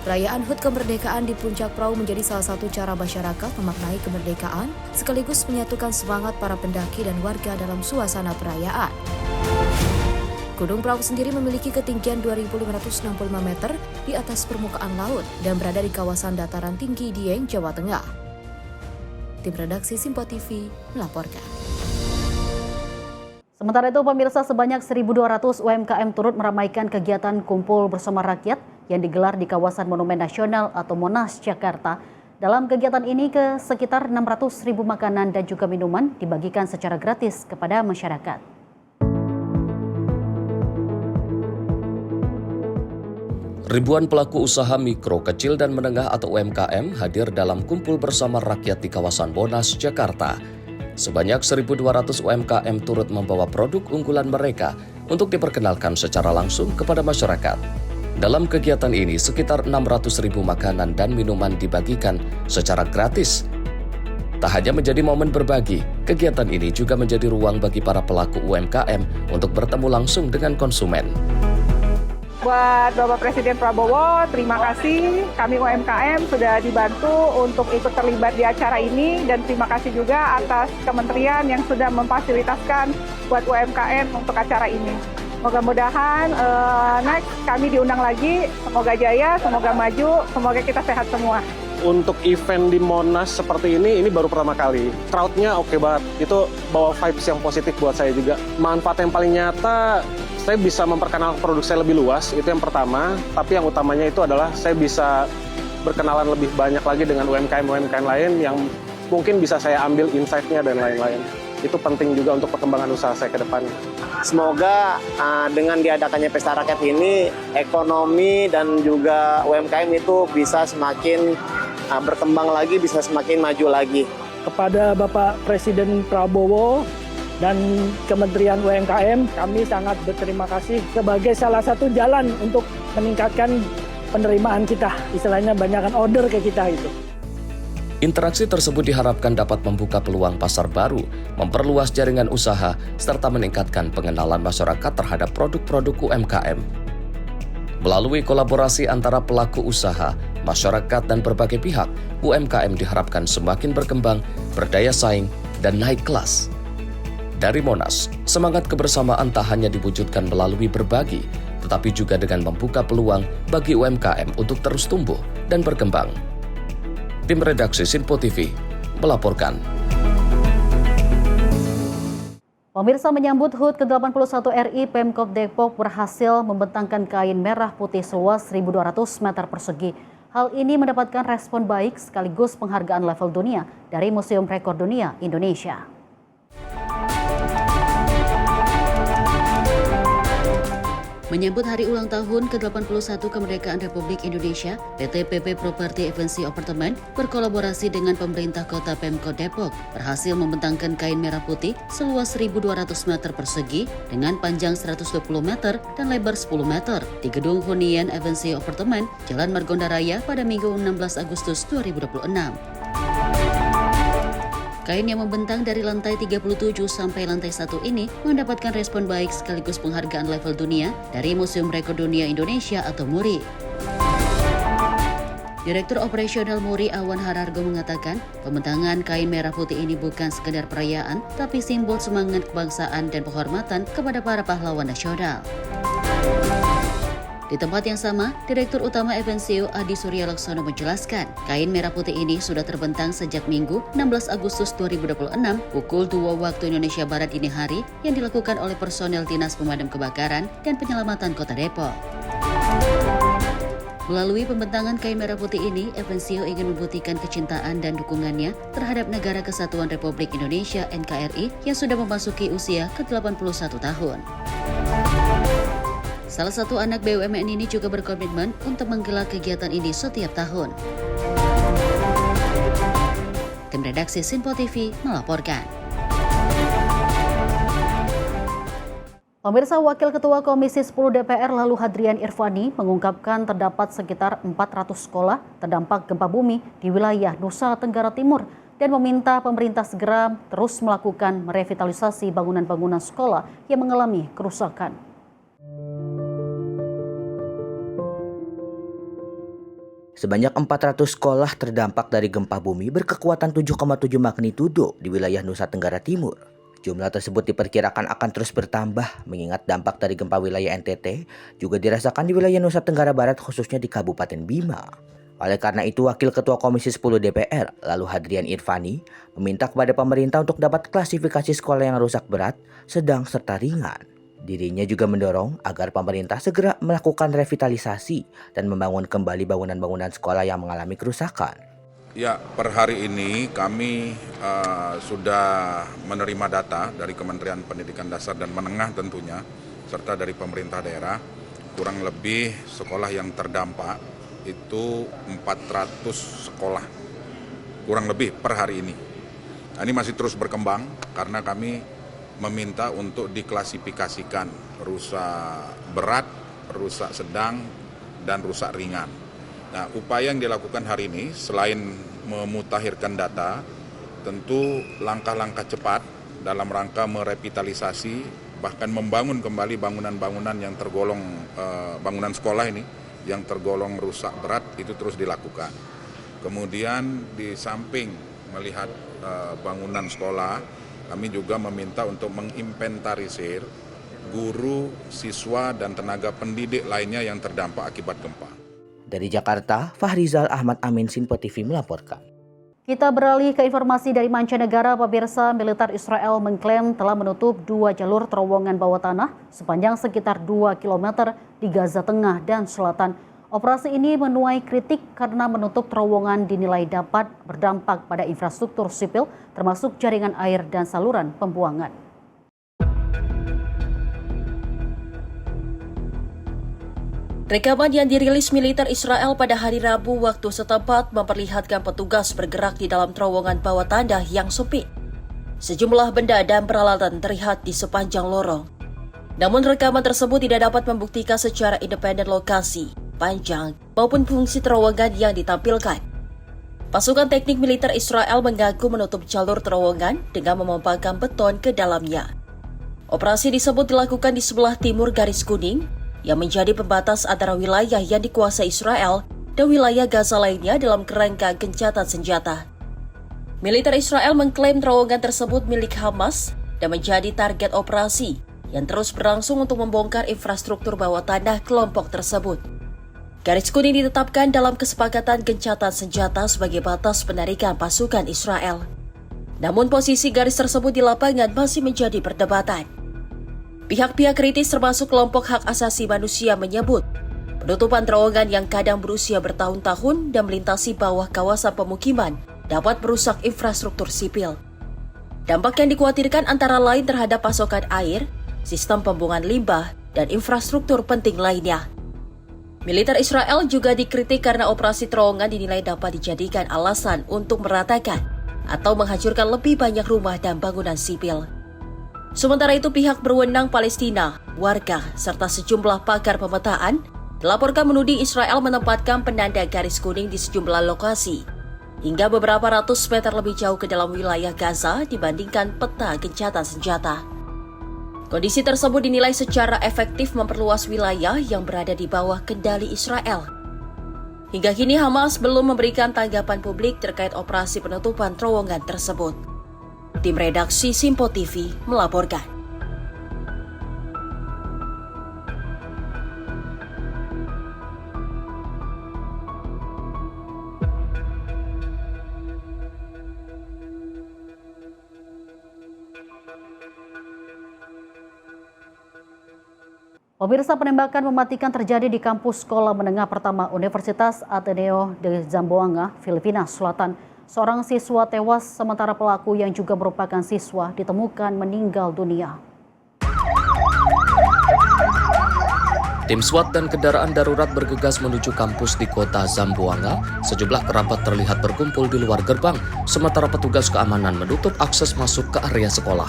Perayaan HUT Kemerdekaan di Puncak Prau menjadi salah satu cara masyarakat memaknai kemerdekaan, sekaligus menyatukan semangat para pendaki dan warga dalam suasana perayaan. Gunung Prau sendiri memiliki ketinggian 2.565 meter di atas permukaan laut dan berada di kawasan dataran tinggi Dieng, Jawa Tengah. Tim redaksi Simpo TV melaporkan. Sementara itu, pemirsa, sebanyak 1.200 UMKM turut meramaikan kegiatan kumpul bersama rakyat yang digelar di kawasan Monumen Nasional atau Monas, Jakarta. Dalam kegiatan ini, sekitar 600.000 makanan dan juga minuman dibagikan secara gratis kepada masyarakat. Ribuan pelaku usaha mikro, kecil, dan menengah atau UMKM hadir dalam kumpul bersama rakyat di kawasan Monas, Jakarta. Sebanyak 1.200 UMKM turut membawa produk unggulan mereka untuk diperkenalkan secara langsung kepada masyarakat. Dalam kegiatan ini, sekitar 600.000 makanan dan minuman dibagikan secara gratis. Tak hanya menjadi momen berbagi, kegiatan ini juga menjadi ruang bagi para pelaku UMKM untuk bertemu langsung dengan konsumen. Buat Bapak Presiden Prabowo, terima kasih. Kami UMKM sudah dibantu untuk ikut terlibat di acara ini, dan terima kasih juga atas kementerian yang sudah memfasilitasikan buat UMKM untuk acara ini. Mudah-mudahan next kami diundang lagi. Semoga jaya, semoga maju, semoga kita sehat semua. Untuk event di Monas seperti ini baru pertama kali. Crowd-nya oke banget. Itu bawa vibes yang positif buat saya juga. Manfaat yang paling nyata, saya bisa memperkenalkan produk saya lebih luas, itu yang pertama. Tapi yang utamanya itu adalah saya bisa berkenalan lebih banyak lagi dengan UMKM-UMKM lain yang mungkin bisa saya ambil insight-nya dan lain-lain. Itu penting juga untuk perkembangan usaha saya ke depan. Semoga dengan diadakannya Pesta Rakyat ini, ekonomi dan juga UMKM itu bisa semakin berkembang lagi, bisa semakin maju lagi. Kepada Bapak Presiden Prabowo dan Kementerian UMKM, kami sangat berterima kasih sebagai salah satu jalan untuk meningkatkan penerimaan kita. Istilahnya banyakkan order ke kita itu. Interaksi tersebut diharapkan dapat membuka peluang pasar baru, memperluas jaringan usaha, serta meningkatkan pengenalan masyarakat terhadap produk-produk UMKM. Melalui kolaborasi antara pelaku usaha, masyarakat, dan berbagai pihak, UMKM diharapkan semakin berkembang, berdaya saing, dan naik kelas. Dari Monas, semangat kebersamaan tak hanya diwujudkan melalui berbagi, tetapi juga dengan membuka peluang bagi UMKM untuk terus tumbuh dan berkembang. Tim redaksi Sinpo TV melaporkan. Pemirsa, menyambut HUT ke-81 RI, Pemkot Depok berhasil membentangkan kain merah putih seluas 1.200 meter persegi. Hal ini mendapatkan respon baik sekaligus penghargaan level dunia dari Museum Rekor Dunia Indonesia. Menyambut hari ulang tahun ke-81 kemerdekaan Republik Indonesia, PT PP Property Agency Apartemen berkolaborasi dengan pemerintah kota Pemkot Depok berhasil membentangkan kain merah putih seluas 1.200 meter persegi dengan panjang 120 meter dan lebar 10 meter di Gedung Hunian Agency Apartemen, Jalan Margonda Raya pada Minggu 16 Agustus 2026. Kain yang membentang dari lantai 37 sampai lantai 1 ini mendapatkan respon baik sekaligus penghargaan level dunia dari Museum Rekor Dunia Indonesia atau MURI. Direktur Operasional MURI Awan Harargo mengatakan, pembentangan kain merah putih ini bukan sekedar perayaan, tapi simbol semangat kebangsaan dan penghormatan kepada para pahlawan nasional. Di tempat yang sama, Direktur Utama Evensio Adi Surya Laksono menjelaskan, kain merah putih ini sudah terbentang sejak Minggu 16 Agustus 2026 pukul 2 waktu Indonesia Barat dini hari yang dilakukan oleh personel Dinas Pemadam Kebakaran dan Penyelamatan Kota Depok. Melalui pembentangan kain merah putih ini, Evensio ingin membuktikan kecintaan dan dukungannya terhadap Negara Kesatuan Republik Indonesia NKRI yang sudah memasuki usia ke-81 tahun. Salah satu anak BUMN ini juga berkomitmen untuk menggelar kegiatan ini setiap tahun. Tim redaksi Sinpo TV melaporkan. Pemirsa, Wakil Ketua Komisi 10 DPR lalu Hadrian Irvani mengungkapkan terdapat sekitar 400 sekolah terdampak gempa bumi di wilayah Nusa Tenggara Timur dan meminta pemerintah segera terus melakukan merevitalisasi bangunan-bangunan sekolah yang mengalami kerusakan. Sebanyak 400 sekolah terdampak dari gempa bumi berkekuatan 7,7 magnitudo di wilayah Nusa Tenggara Timur. Jumlah tersebut diperkirakan akan terus bertambah mengingat dampak dari gempa wilayah NTT juga dirasakan di wilayah Nusa Tenggara Barat khususnya di Kabupaten Bima. Oleh karena itu, Wakil Ketua Komisi 10 DPR lalu Hadrian Irvani meminta kepada pemerintah untuk dapat klasifikasi sekolah yang rusak berat, sedang, serta ringan. Dirinya juga mendorong agar pemerintah segera melakukan revitalisasi dan membangun kembali bangunan-bangunan sekolah yang mengalami kerusakan. Ya, per hari ini kami sudah menerima data dari Kementerian Pendidikan Dasar dan Menengah tentunya, serta dari pemerintah daerah, kurang lebih sekolah yang terdampak itu 400 sekolah, kurang lebih per hari ini. Nah, ini masih terus berkembang karena kami meminta untuk diklasifikasikan rusak berat, rusak sedang, dan rusak ringan. Nah, upaya yang dilakukan hari ini selain memutakhirkan data, tentu langkah-langkah cepat dalam rangka merevitalisasi bahkan membangun kembali bangunan-bangunan yang tergolong bangunan sekolah ini yang tergolong rusak berat itu terus dilakukan. Kemudian di samping melihat bangunan sekolah, kami juga meminta untuk menginventarisir guru, siswa, dan tenaga pendidik lainnya yang terdampak akibat gempa. Dari Jakarta, Fahrizal Ahmad Amin, Sinpo TV melaporkan. Kita beralih ke informasi dari mancanegara. Pemirsa, militer Israel mengklaim telah menutup 2 jalur terowongan bawah tanah sepanjang sekitar 2 km di Gaza Tengah dan Selatan. Operasi ini menuai kritik karena menutup terowongan dinilai dapat berdampak pada infrastruktur sipil termasuk jaringan air dan saluran pembuangan. Rekaman yang dirilis militer Israel pada hari Rabu waktu setempat memperlihatkan petugas bergerak di dalam terowongan bawah tanah yang sempit. Sejumlah benda dan peralatan terlihat di sepanjang lorong. Namun rekaman tersebut tidak dapat membuktikan secara independen lokasi, panjang, maupun fungsi terowongan yang ditampilkan. Pasukan teknik militer Israel mengaku menutup jalur terowongan dengan memompahkan beton ke dalamnya. Operasi disebut dilakukan di sebelah timur garis kuning, yang menjadi pembatas antara wilayah yang dikuasai Israel dan wilayah Gaza lainnya dalam kerangka gencatan senjata. Militer Israel mengklaim terowongan tersebut milik Hamas dan menjadi target operasi yang terus berlangsung untuk membongkar infrastruktur bawah tanah kelompok tersebut. Garis kuning ditetapkan dalam kesepakatan gencatan senjata sebagai batas penarikan pasukan Israel. Namun posisi garis tersebut di lapangan masih menjadi perdebatan. Pihak-pihak kritis termasuk kelompok hak asasi manusia menyebut penutupan terowongan yang kadang berusia bertahun-tahun dan melintasi bawah kawasan pemukiman dapat merusak infrastruktur sipil. Dampak yang dikhawatirkan antara lain terhadap pasokan air, sistem pembuangan limbah, dan infrastruktur penting lainnya. Militer Israel juga dikritik karena operasi terowongan dinilai dapat dijadikan alasan untuk meratakan atau menghancurkan lebih banyak rumah dan bangunan sipil. Sementara itu pihak berwenang Palestina, warga, serta sejumlah pakar pemetaan dilaporkan menuding Israel menempatkan penanda garis kuning di sejumlah lokasi hingga beberapa ratus meter lebih jauh ke dalam wilayah Gaza dibandingkan peta gencatan senjata. Kondisi tersebut dinilai secara efektif memperluas wilayah yang berada di bawah kendali Israel. Hingga kini Hamas belum memberikan tanggapan publik terkait operasi penutupan terowongan tersebut. Tim redaksi Sinpo TV melaporkan. Pemirsa, penembakan mematikan terjadi di kampus sekolah menengah pertama Universitas Ateneo de Zamboanga, Filipina Selatan. Seorang siswa tewas sementara pelaku yang juga merupakan siswa ditemukan meninggal dunia. Tim SWAT dan kendaraan darurat bergegas menuju kampus di kota Zamboanga. Sejumlah kerabat terlihat berkumpul di luar gerbang, sementara petugas keamanan menutup akses masuk ke area sekolah.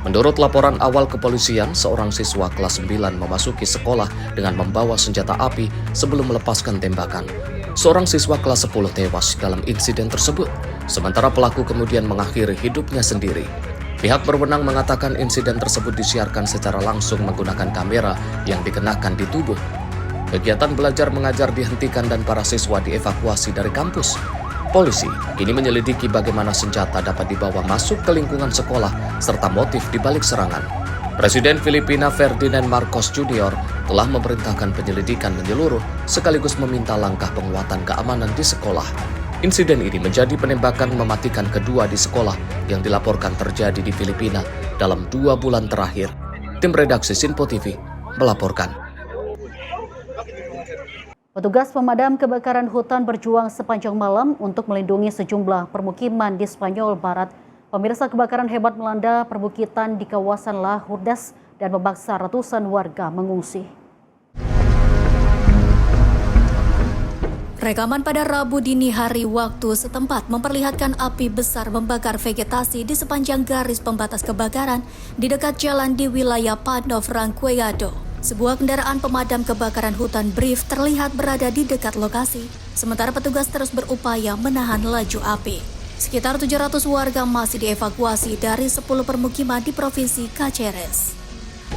Menurut laporan awal kepolisian, seorang siswa kelas 9 memasuki sekolah dengan membawa senjata api sebelum melepaskan tembakan. Seorang siswa kelas 10 tewas dalam insiden tersebut, sementara pelaku kemudian mengakhiri hidupnya sendiri. Pihak berwenang mengatakan insiden tersebut disiarkan secara langsung menggunakan kamera yang dikenakan di tubuh. Kegiatan belajar mengajar dihentikan dan para siswa dievakuasi dari kampus. Polisi kini menyelidiki bagaimana senjata dapat dibawa masuk ke lingkungan sekolah serta motif di balik serangan. Presiden Filipina Ferdinand Marcos Jr. telah memerintahkan penyelidikan menyeluruh sekaligus meminta langkah penguatan keamanan di sekolah. Insiden ini menjadi penembakan mematikan kedua di sekolah yang dilaporkan terjadi di Filipina dalam 2 bulan terakhir. Tim redaksi Sinpo TV melaporkan. Petugas pemadam kebakaran hutan berjuang sepanjang malam untuk melindungi sejumlah permukiman di Spanyol Barat. Pemirsa, kebakaran hebat melanda perbukitan di kawasan La Hurdes dan memaksa ratusan warga mengungsi. Rekaman pada Rabu dini hari waktu setempat memperlihatkan api besar membakar vegetasi di sepanjang garis pembatas kebakaran di dekat jalan di wilayah Panov Ranqueado. Sebuah kendaraan pemadam kebakaran hutan Brief terlihat berada di dekat lokasi, sementara petugas terus berupaya menahan laju api. Sekitar 700 warga masih dievakuasi dari 10 permukiman di Provinsi Cáceres.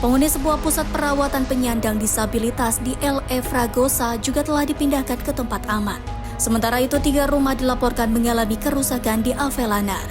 Penghuni sebuah pusat perawatan penyandang disabilitas di LA Fragosa juga telah dipindahkan ke tempat aman. Sementara itu, 3 rumah dilaporkan mengalami kerusakan di Avellanar.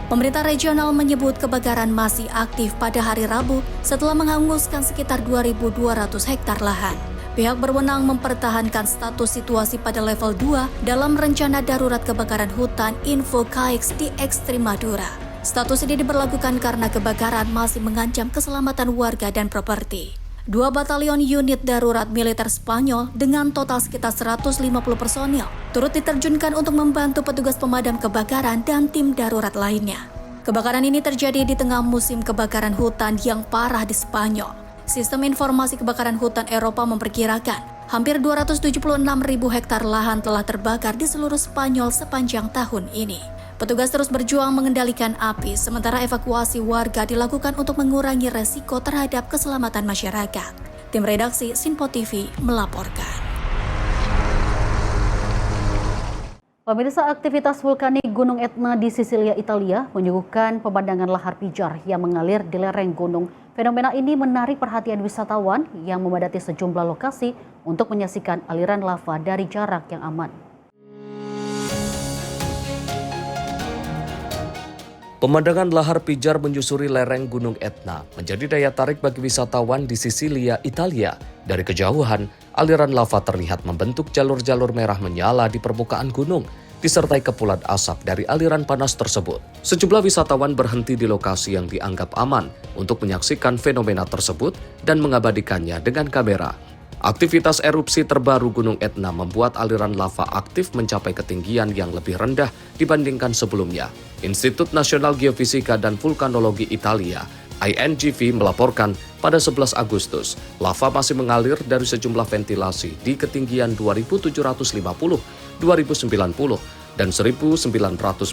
Pemerintah regional menyebut kebakaran masih aktif pada hari Rabu setelah menghanguskan sekitar 2.200 hektar lahan. Pihak berwenang mempertahankan status situasi pada level 2 dalam rencana darurat kebakaran hutan Infocaix di Extremadura. Status ini diberlakukan karena kebakaran masih mengancam keselamatan warga dan properti. 2 batalion unit darurat militer Spanyol dengan total sekitar 150 personil turut diterjunkan untuk membantu petugas pemadam kebakaran dan tim darurat lainnya. Kebakaran ini terjadi di tengah musim kebakaran hutan yang parah di Spanyol. Sistem Informasi Kebakaran Hutan Eropa memperkirakan hampir 276.000 hektar lahan telah terbakar di seluruh Spanyol sepanjang tahun ini. Petugas terus berjuang mengendalikan api, sementara evakuasi warga dilakukan untuk mengurangi resiko terhadap keselamatan masyarakat. Tim redaksi Sinpo TV melaporkan. Pemirsa, aktivitas vulkanik Gunung Etna di Sisilia, Italia menyuguhkan pemandangan lahar pijar yang mengalir di lereng gunung. Fenomena ini menarik perhatian wisatawan yang memadati sejumlah lokasi untuk menyaksikan aliran lava dari jarak yang aman. Pemandangan lahar pijar menyusuri lereng Gunung Etna menjadi daya tarik bagi wisatawan di Sisilia, Italia. Dari kejauhan, aliran lava terlihat membentuk jalur-jalur merah menyala di permukaan gunung, disertai kepulan asap dari aliran panas tersebut. Sejumlah wisatawan berhenti di lokasi yang dianggap aman untuk menyaksikan fenomena tersebut dan mengabadikannya dengan kamera. Aktivitas erupsi terbaru Gunung Etna membuat aliran lava aktif mencapai ketinggian yang lebih rendah dibandingkan sebelumnya. Institut Nasional Geofisika dan Vulkanologi Italia, INGV, melaporkan pada 11 Agustus, lava masih mengalir dari sejumlah ventilasi di ketinggian 2.750, 2.090, dan 1.900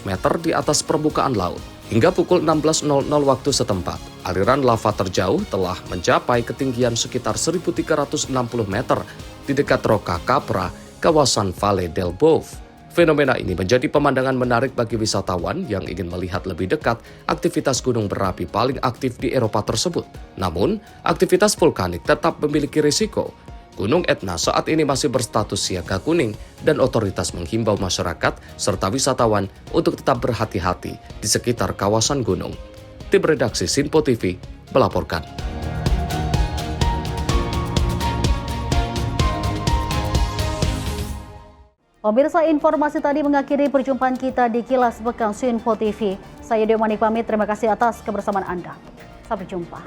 meter di atas permukaan laut. Hingga pukul 16.00 waktu setempat, aliran lava terjauh telah mencapai ketinggian sekitar 1.360 meter di dekat Rocca Capra, kawasan Valle del Bove. Fenomena ini menjadi pemandangan menarik bagi wisatawan yang ingin melihat lebih dekat aktivitas gunung berapi paling aktif di Eropa tersebut. Namun, aktivitas vulkanik tetap memiliki risiko. Gunung Etna saat ini masih berstatus siaga kuning dan otoritas menghimbau masyarakat serta wisatawan untuk tetap berhati-hati di sekitar kawasan gunung. Tim redaksi Sinpo TV melaporkan. Pemirsa, informasi tadi mengakhiri perjumpaan kita di Kilas Pekan Sinpo TV. Saya Dewa Manik pamit, terima kasih atas kebersamaan Anda. Sampai jumpa.